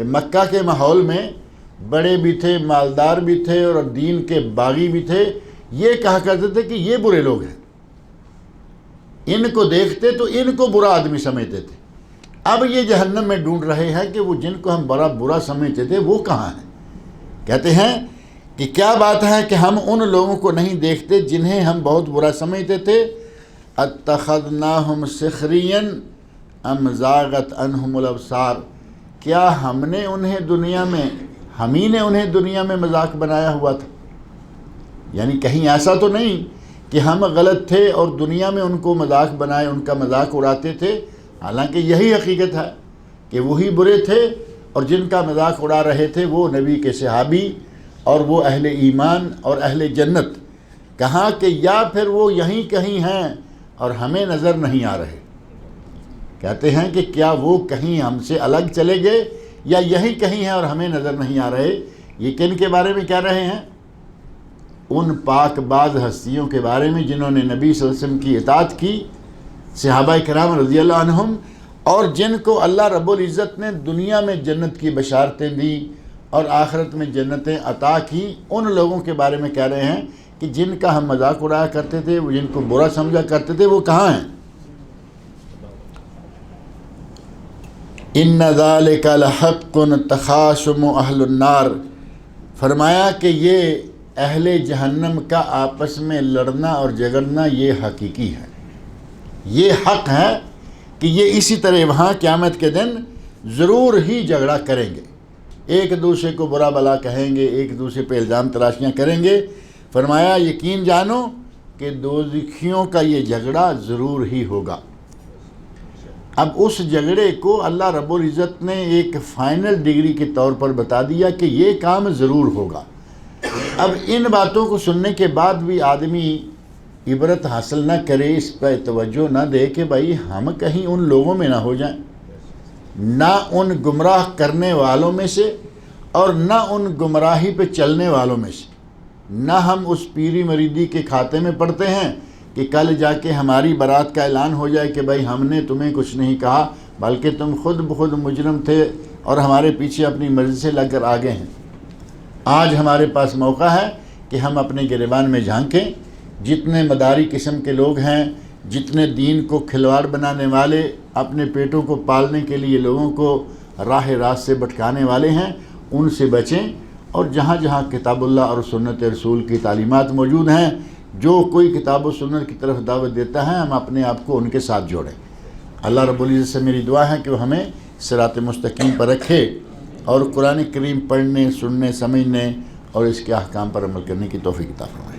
مکہ کے ماحول میں بڑے بھی تھے، مالدار بھی تھے اور دین کے باغی بھی تھے، یہ کہا کرتے تھے کہ یہ برے لوگ ہیں، ان کو دیکھتے تو ان کو برا آدمی سمجھتے تھے۔ اب یہ جہنم میں ڈھونڈ رہے ہیں کہ وہ جن کو ہم بڑا برا سمجھتے تھے وہ کہاں ہیں۔ کہتے ہیں کہ کیا بات ہے کہ ہم ان لوگوں کو نہیں دیکھتے جنہیں ہم بہت برا سمجھتے تھے۔ اتخذناہم سخریا ام زاغت عنہم الابصار، کیا ہم نے انہیں دنیا میں، ہم ہی نے انہیں دنیا میں مذاق بنایا ہوا تھا؟ یعنی کہیں ایسا تو نہیں کہ ہم غلط تھے اور دنیا میں ان کو مذاق بنائے، ان کا مذاق اڑاتے تھے، حالانکہ یہی حقیقت ہے کہ وہی برے تھے اور جن کا مذاق اڑا رہے تھے وہ نبی کے صحابی اور وہ اہل ایمان اور اہل جنت۔ کہاں کہ یا پھر وہ یہیں کہیں ہیں اور ہمیں نظر نہیں آ رہے۔ کہتے ہیں کہ کیا وہ کہیں ہم سے الگ چلے گئے یا یہیں کہیں ہیں اور ہمیں نظر نہیں آ رہے؟ یہ کن کے بارے میں کہہ رہے ہیں؟ ان پاک باز ہستیوں کے بارے میں جنہوں نے نبی صلی اللہ علیہ وسلم کی اطاعت کی، صحابہ کرام رضی اللہ عنہم، اور جن کو اللہ رب العزت نے دنیا میں جنت کی بشارتیں دی اور آخرت میں جنتیں عطا کی، ان لوگوں کے بارے میں کہہ رہے ہیں کہ جن کا ہم مذاق اڑایا کرتے تھے، وہ جن کو برا سمجھا کرتے تھے، وہ کہاں ہیں؟ ان ذالک لحق تخاصم اہل النار، فرمایا کہ یہ اہل جہنم کا آپس میں لڑنا اور جھگڑنا یہ حقیقی ہے، یہ حق ہے کہ یہ اسی طرح وہاں قیامت کے دن ضرور ہی جھگڑا کریں گے، ایک دوسرے کو برا بلا کہیں گے، ایک دوسرے پہ الزام تراشیاں کریں گے۔ فرمایا یقین جانو کہ دوزخیوں کا یہ جھگڑا ضرور ہی ہوگا۔ اب اس جھگڑے کو اللہ رب العزت نے ایک فائنل ڈگری کے طور پر بتا دیا کہ یہ کام ضرور ہوگا۔ اب ان باتوں کو سننے کے بعد بھی آدمی عبرت حاصل نہ کرے، اس پہ توجہ نہ دے کہ بھائی ہم کہیں ان لوگوں میں نہ ہو جائیں، نہ ان گمراہ کرنے والوں میں سے اور نہ ان گمراہی پہ چلنے والوں میں سے، نہ ہم اس پیری مریدی کے کھاتے میں پڑتے ہیں کہ کل جا کے ہماری برات کا اعلان ہو جائے کہ بھائی ہم نے تمہیں کچھ نہیں کہا، بلکہ تم خود بخود مجرم تھے اور ہمارے پیچھے اپنی مرضی سے لگ کر آگے ہیں۔ آج ہمارے پاس موقع ہے کہ ہم اپنے گریبان میں جھانکیں۔ جتنے مداری قسم کے لوگ ہیں، جتنے دین کو کھلواڑ بنانے والے، اپنے پیٹوں کو پالنے کے لیے لوگوں کو راہ راست سے بھٹکانے والے ہیں، ان سے بچیں، اور جہاں جہاں کتاب اللہ اور سنت رسول کی تعلیمات موجود ہیں، جو کوئی کتاب و سنت کی طرف دعوت دیتا ہے، ہم اپنے آپ کو ان کے ساتھ جوڑیں۔ اللہ رب العزت سے میری دعا ہے کہ وہ ہمیں صراط مستقیم پر رکھے اور قرآن کریم پڑھنے، سننے، سمجھنے اور اس کے احکام پر عمل کرنے کی توفیق عطا فرمائے۔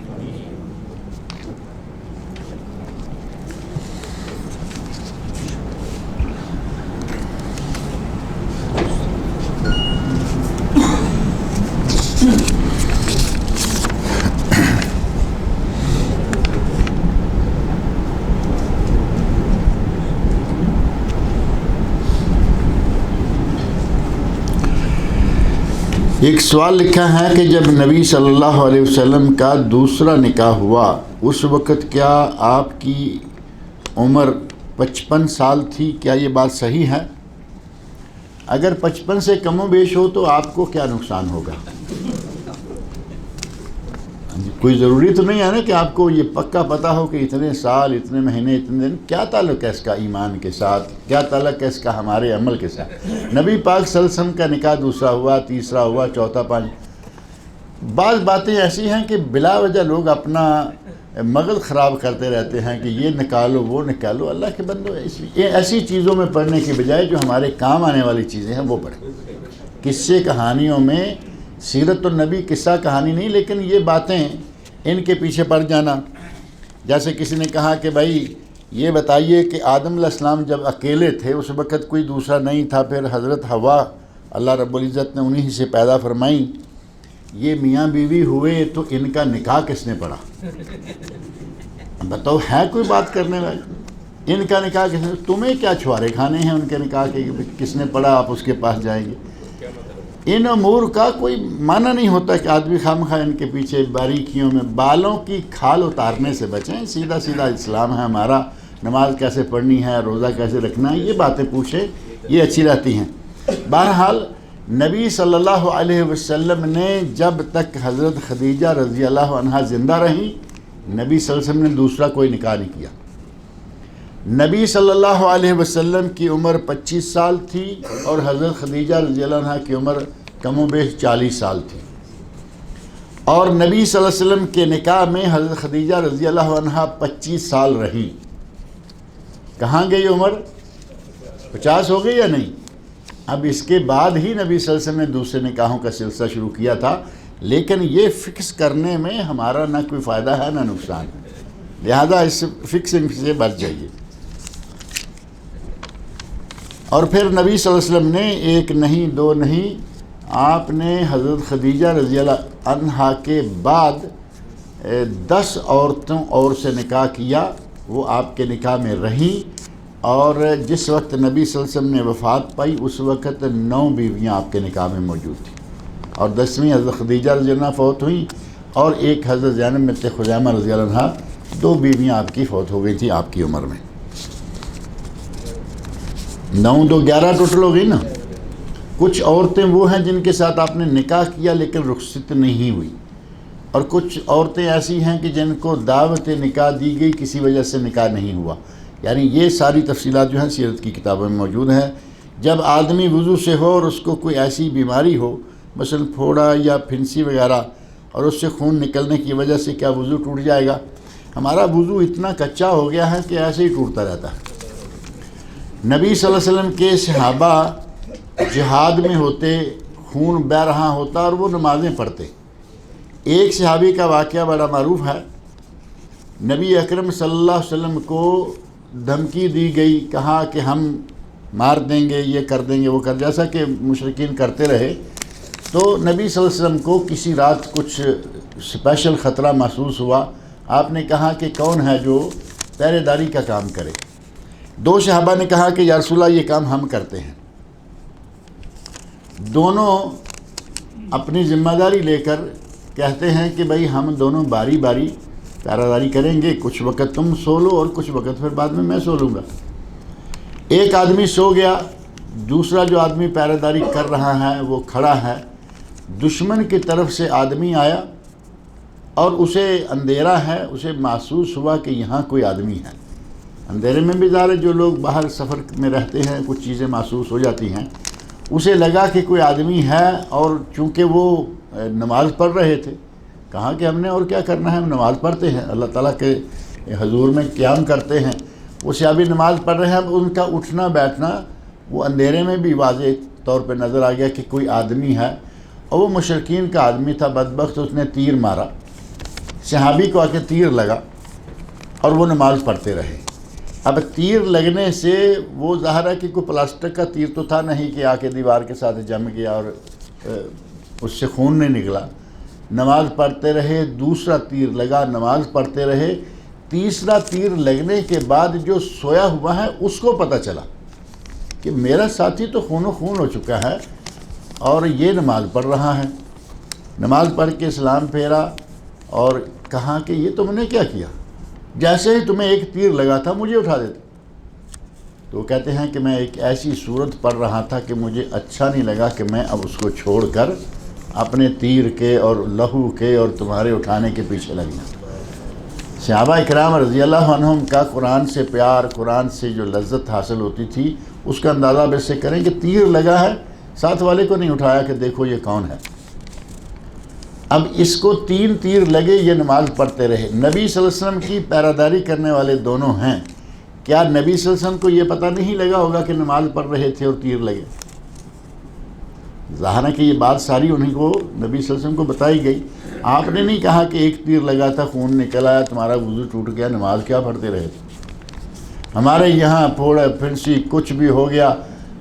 ایک سوال لکھا ہے کہ جب نبی صلی اللہ علیہ وسلم کا دوسرا نکاح ہوا اس وقت کیا آپ کی عمر 55 سال تھی؟ کیا یہ بات صحیح ہے؟ اگر 55 سے کم و بیش ہو تو آپ کو کیا نقصان ہوگا؟ کوئی ضروری تو نہیں ہے نا کہ آپ کو یہ پکا پتہ ہو کہ اتنے سال، اتنے مہینے، اتنے دن۔ کیا تعلق ہے اس کا ایمان کے ساتھ؟ کیا تعلق ہے اس کا ہمارے عمل کے ساتھ؟ نبی پاک صلی اللہ علیہ وسلم کا نکاح دوسرا ہوا، تیسرا ہوا، چوتھا، پانچ۔ بعض باتیں ایسی ہیں کہ بلا وجہ لوگ اپنا مغز خراب کرتے رہتے ہیں کہ یہ نکالو، وہ نکالو۔ اللہ کے بندو، ایسی چیزوں میں پڑھنے کی بجائے جو ہمارے کام آنے والی چیزیں ہیں وہ پڑھیں۔ قصے کہانیوں میں سیرت النبی قصہ کہانی نہیں، لیکن یہ باتیں ان کے پیچھے پڑ جانا۔ جیسے کسی نے کہا کہ بھائی یہ بتائیے کہ آدم علیہ السلام جب اکیلے تھے اس وقت کوئی دوسرا نہیں تھا، پھر حضرت حوا اللہ رب العزت نے انہی سے پیدا فرمائی، یہ میاں بیوی ہوئے تو ان کا نکاح کس نے پڑھا؟ بتاؤ، ہے کوئی بات کرنے والی؟ ان کا نکاح کس نے؟ تمہیں کیا چھوارے کھانے ہیں ان کے نکاح کے؟ کس نے پڑھا آپ اس کے پاس جائیں گے؟ ان امور کا کوئی معنی نہیں ہوتا کہ آدمی خواہ ان کے پیچھے باریکیوں میں بالوں کی کھال اتارنے سے بچیں۔ سیدھا سیدھا اسلام ہے ہمارا، نماز کیسے پڑھنی ہے، روزہ کیسے رکھنا ہے، یہ باتیں پوچھیں، یہ اچھی رہتی ہیں۔ بہرحال نبی صلی اللہ علیہ وسلم نے جب تک حضرت خدیجہ رضی اللہ عنہا زندہ رہیں، نبی صلی اللہ علیہ وسلم نے دوسرا کوئی نکاح نہیں کیا۔ نبی صلی اللہ علیہ وسلم کی عمر 25 سال تھی اور حضرت خدیجہ رضی اللہ عنہ کی عمر کم و بیش 40 سال تھی، اور نبی صلی اللہ علیہ وسلم کے نکاح میں حضرت خدیجہ رضی اللہ عنہ 25 سال رہیں۔ کہاں گئی عمر؟ 50 ہو گئی یا نہیں؟ اب اس کے بعد ہی نبی صلی اللہ علیہ وسلم نے دوسرے نکاحوں کا سلسلہ شروع کیا تھا، لیکن یہ فکس کرنے میں ہمارا نہ کوئی فائدہ ہے نہ نقصان ہے، لہذا اس فکسنگ سے بچ جائیے۔ اور پھر نبی صلی اللہ علیہ وسلم نے ایک نہیں، دو نہیں، آپ نے حضرت خدیجہ رضی اللہ عنہا کے بعد 10 عورتوں اور سے نکاح کیا، وہ آپ کے نکاح میں رہیں، اور جس وقت نبی صلی اللہ علیہ وسلم نے وفات پائی اس وقت 9 بیویاں آپ کے نکاح میں موجود تھیں، اور 10ویں حضرت خدیجہ رضی اللہ عنہ فوت ہوئیں، اور ایک حضرت زینب بنت خزیمہ رضی اللہ عنہ، 2 بیویاں آپ کی فوت ہو گئی تھیں آپ کی عمر میں۔ 9 2 11 ٹوٹل ہو گئی نا۔ کچھ عورتیں وہ ہیں جن کے ساتھ آپ نے نکاح کیا لیکن رخصت نہیں ہوئی، اور کچھ عورتیں ایسی ہیں کہ جن کو دعوت نکاح دی گئی، کسی وجہ سے نکاح نہیں ہوا۔ یعنی یہ ساری تفصیلات جو ہیں سیرت کی کتابوں میں موجود ہیں۔ جب آدمی وضو سے ہو اور اس کو کوئی ایسی بیماری ہو، مثلا پھوڑا یا پھنسی وغیرہ، اور اس سے خون نکلنے کی وجہ سے کیا وضو ٹوٹ جائے گا؟ ہمارا وضو اتنا کچا ہو گیا ہے کہ ایسے ہی ٹوٹتا رہتا ہے۔ نبی صلی اللہ علیہ وسلم کے صحابہ جہاد میں ہوتے، خون بہہ رہا ہوتا اور وہ نمازیں پڑھتے۔ ایک صحابی کا واقعہ بڑا معروف ہے۔ نبی اکرم صلی اللہ علیہ وسلم کو دھمکی دی گئی، کہا کہ ہم مار دیں گے، یہ کر دیں گے، وہ کر، جیسا کہ مشرکین کرتے رہے۔ تو نبی صلی اللہ علیہ وسلم کو کسی رات کچھ اسپیشل خطرہ محسوس ہوا۔ آپ نے کہا کہ کون ہے جو پہرے داری کا کام کرے؟ 2 صحابہ نے کہا کہ یا رسول اللہ یہ کام ہم کرتے ہیں۔ دونوں اپنی ذمہ داری لے کر کہتے ہیں کہ بھائی ہم دونوں باری باری پہرہ داری کریں گے، کچھ وقت تم سو لو اور کچھ وقت پھر بعد میں سو لوں گا۔ ایک آدمی سو گیا، دوسرا جو آدمی پہرہ داری کر رہا ہے وہ کھڑا ہے۔ دشمن کی طرف سے آدمی آیا اور اسے اندھیرا ہے، اسے محسوس ہوا کہ یہاں کوئی آدمی ہے۔ اندھیرے میں بھی ظاہر جو لوگ باہر سفر میں رہتے ہیں کچھ چیزیں محسوس ہو جاتی ہیں، اسے لگا کہ کوئی آدمی ہے، اور چونکہ وہ نماز پڑھ رہے تھے، کہا کہ ہم نے اور کیا کرنا ہے، ہم نماز پڑھتے ہیں، اللہ تعالیٰ کے حضور میں قیام کرتے ہیں، وہ صحابی نماز پڑھ رہے ہیں۔ اب ان کا اٹھنا بیٹھنا وہ اندھیرے میں بھی واضح طور پہ نظر آ گیا کہ کوئی آدمی ہے، اور وہ مشرکین کا آدمی تھا بدبخت، اس نے تیر مارا، صحابی کو آ کے تیر لگا اور وہ نماز پڑھتے رہے۔ اب تیر لگنے سے وہ ظاہر ہے کہ کوئی پلاسٹک کا تیر تو تھا نہیں کہ آ کے دیوار کے ساتھ جم گیا اور اس سے خون نہیں نکلا۔ نماز پڑھتے رہے، دوسرا تیر لگا، نماز پڑھتے رہے، تیسرا تیر لگنے کے بعد جو سویا ہوا ہے اس کو پتہ چلا کہ میرا ساتھی تو خون و خون ہو چکا ہے اور یہ نماز پڑھ رہا ہے۔ نماز پڑھ کے سلام پھیرا اور کہا کہ یہ تم نے کیا کیا، جیسے ہی تمہیں ایک تیر لگا تھا مجھے اٹھا دیتے۔ تو وہ کہتے ہیں کہ میں ایک ایسی صورت پڑھ رہا تھا کہ مجھے اچھا نہیں لگا کہ میں اب اس کو چھوڑ کر اپنے تیر کے اور لہو کے اور تمہارے اٹھانے کے پیچھے لگ جاؤں۔ صحابہ اکرام رضی اللہ عنہم کا قرآن سے پیار، قرآن سے جو لذت حاصل ہوتی تھی، اس کا اندازہ اب اس سے کریں کہ تیر لگا ہے، ساتھ والے کو نہیں اٹھایا کہ دیکھو یہ کون ہے۔ اب اس کو 3 تیر لگے، یہ نماز پڑھتے رہے۔ نبی صلی اللہ علیہ وسلم کی پیرہ داری کرنے والے دونوں ہیں، کیا نبی صلی اللہ علیہ وسلم کو یہ پتہ نہیں لگا ہوگا کہ نماز پڑھ رہے تھے اور تیر لگے؟ ظاہر ہے کہ یہ بات ساری انہیں کو نبی صلی اللہ علیہ وسلم کو بتائی گئی۔ آپ نے نہیں کہا کہ ایک تیر لگا تھا، خون نکل آیا، تمہارا وضو ٹوٹ گیا، نماز کیا پڑھتے رہے تھے۔ ہمارے یہاں پھوڑا پھنسی کچھ بھی ہو گیا،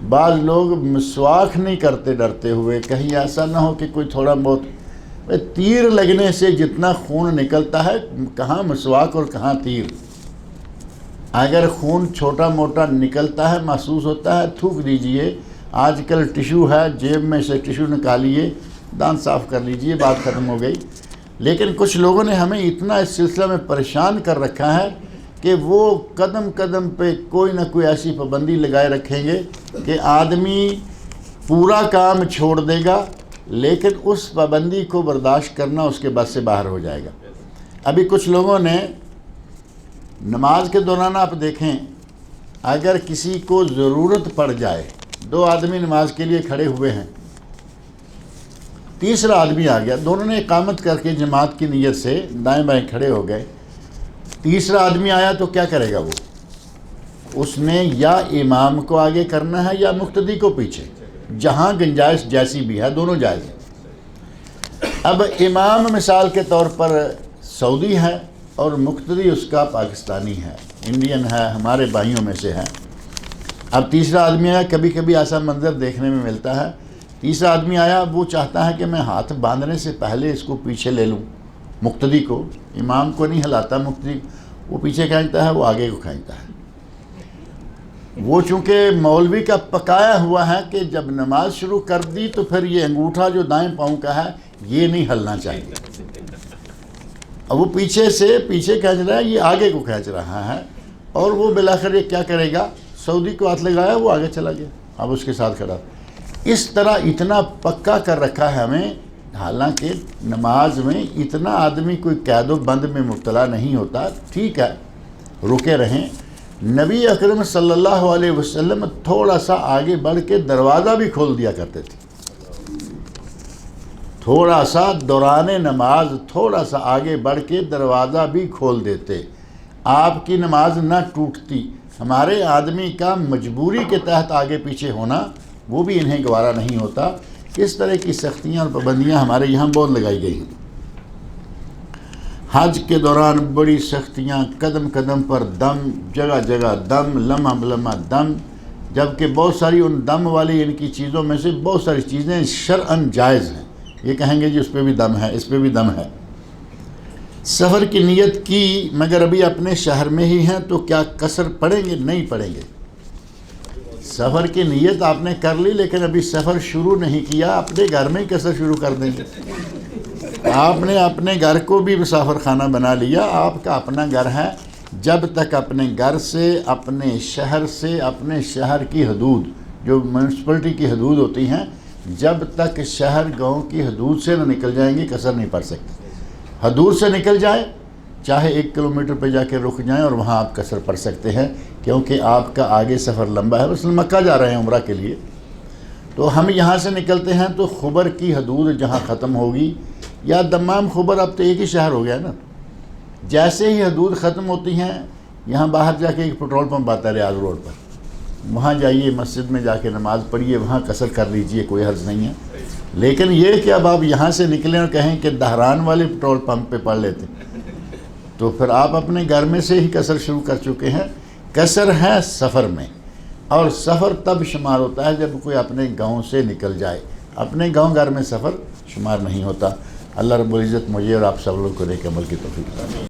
بعض لوگ مسواک نہیں کرتے ڈرتے ہوئے، کہیں ایسا نہ ہو کہ کوئی تھوڑا بہت، تیر لگنے سے جتنا خون نکلتا ہے، کہاں مسواک اور کہاں تیر۔ اگر خون چھوٹا موٹا نکلتا ہے، محسوس ہوتا ہے، تھوک دیجئے۔ آج کل ٹیشو ہے، جیب میں سے ٹیشو نکالیے، دانت صاف کر لیجئے، بات ختم ہو گئی۔ لیکن کچھ لوگوں نے ہمیں اتنا اس سلسلہ میں پریشان کر رکھا ہے کہ وہ قدم قدم پہ کوئی نہ کوئی ایسی پابندی لگائے رکھیں گے کہ آدمی پورا کام چھوڑ دے گا، لیکن اس پابندی کو برداشت کرنا اس کے بس سے باہر ہو جائے گا۔ ابھی کچھ لوگوں نے نماز کے دوران آپ دیکھیں، اگر کسی کو ضرورت پڑ جائے، 2 آدمی نماز کے لیے کھڑے ہوئے ہیں، تیسرا آدمی آ گیا، دونوں نے اقامت کر کے جماعت کی نیت سے دائیں بائیں کھڑے ہو گئے، تیسرا آدمی آیا تو کیا کرے گا وہ؟ اس نے یا امام کو آگے کرنا ہے یا مقتدی کو پیچھے، جہاں گنجائش جیسی بھی ہے، دونوں جائز ہیں۔ اب امام مثال کے طور پر سعودی ہے اور مقتدی اس کا پاکستانی ہے، انڈین ہے، ہمارے بھائیوں میں سے ہے۔ اب تیسرا آدمی آیا، کبھی کبھی ایسا منظر دیکھنے میں ملتا ہے، تیسرا آدمی آیا، وہ چاہتا ہے کہ میں ہاتھ باندھنے سے پہلے اس کو پیچھے لے لوں، مقتدی کو، امام کو نہیں ہلاتا، مقتدی وہ پیچھے کھینچتا ہے، وہ آگے کو کھینچتا ہے۔ وہ چونکہ مولوی کا پکایا ہوا ہے کہ جب نماز شروع کر دی تو پھر یہ انگوٹھا جو دائیں پاؤں کا ہے یہ نہیں ہلنا چاہیے، اب وہ پیچھے سے پیچھے کھینچ رہا ہے، یہ آگے کو کھینچ رہا ہے، اور وہ بالآخر یہ کیا کرے گا، سعودی کو ہاتھ لگایا، وہ آگے چلا گیا، اب اس کے ساتھ کھڑا۔ اس طرح اتنا پکا کر رکھا ہے ہمیں، حالانکہ نماز میں اتنا آدمی کوئی قید و بند میں مبتلا نہیں ہوتا، ٹھیک ہے رکے رہیں۔ نبی اکرم صلی اللہ علیہ وسلم تھوڑا سا آگے بڑھ کے دروازہ بھی کھول دیا کرتے تھے، تھوڑا سا دوران نماز تھوڑا سا آگے بڑھ کے دروازہ بھی کھول دیتے، آپ کی نماز نہ ٹوٹتی۔ ہمارے آدمی کا مجبوری کے تحت آگے پیچھے ہونا وہ بھی انہیں گوارا نہیں ہوتا۔ اس طرح کی سختیاں اور پابندیاں ہمارے یہاں بہت لگائی گئی ہیں۔ حج کے دوران بڑی سختیاں، قدم قدم پر دم، جگہ جگہ دم، لمحہ بلمحہ دم، جبکہ بہت ساری ان دم والی ان کی چیزوں میں سے بہت ساری چیزیں شرعاً جائز ہیں، یہ کہیں گے جی اس پہ بھی دم ہے، اس پہ بھی دم ہے۔ سفر کی نیت کی مگر ابھی اپنے شہر میں ہی ہیں تو کیا قصر پڑیں گے؟ نہیں پڑیں گے۔ سفر کی نیت آپ نے کر لی لیکن ابھی سفر شروع نہیں کیا، اپنے گھر میں ہی قصر شروع کر دیں گے۔ آپ نے اپنے گھر کو بھی مسافر خانہ بنا لیا، آپ کا اپنا گھر ہے، جب تک اپنے گھر سے، اپنے شہر کی حدود، جو میونسپلٹی کی حدود ہوتی ہیں، جب تک شہر گاؤں کی حدود سے نہ نکل جائیں گے قصر نہیں پڑھ سکتے۔ حدود سے نکل جائے، چاہے 1 کلومیٹر پہ جا کے رک جائیں اور وہاں آپ قصر پڑھ سکتے ہیں، کیونکہ آپ کا آگے سفر لمبا ہے۔ مثلا مکہ جا رہے ہیں عمرہ کے لیے، تو ہم یہاں سے نکلتے ہیں تو خبر کی حدود جہاں ختم ہوگی، یا دمام خبر اب تو ایک ہی شہر ہو گیا نا، جیسے ہی حدود ختم ہوتی ہیں، یہاں باہر جا کے ایک پیٹرول پمپ آتا ہے ریاض روڈ پر، وہاں جائیے، مسجد میں جا کے نماز پڑھیے، وہاں قصر کر لیجئے، کوئی حرج نہیں ہے۔ لیکن یہ کہ اب آپ یہاں سے نکلیں اور کہیں کہ دہران والے پیٹرول پمپ پہ پڑھ لیتے، تو پھر آپ اپنے گھر میں سے ہی قصر شروع کر چکے ہیں۔ قصر ہے سفر میں، اور سفر تب شمار ہوتا ہے جب کوئی اپنے گاؤں سے نکل جائے، اپنے گاؤں گھر میں سفر شمار نہیں ہوتا۔ اللہ رب العزت مجھے اور آپ سب لوگ کو نیک عمل کی توفیق عطا فرمائے۔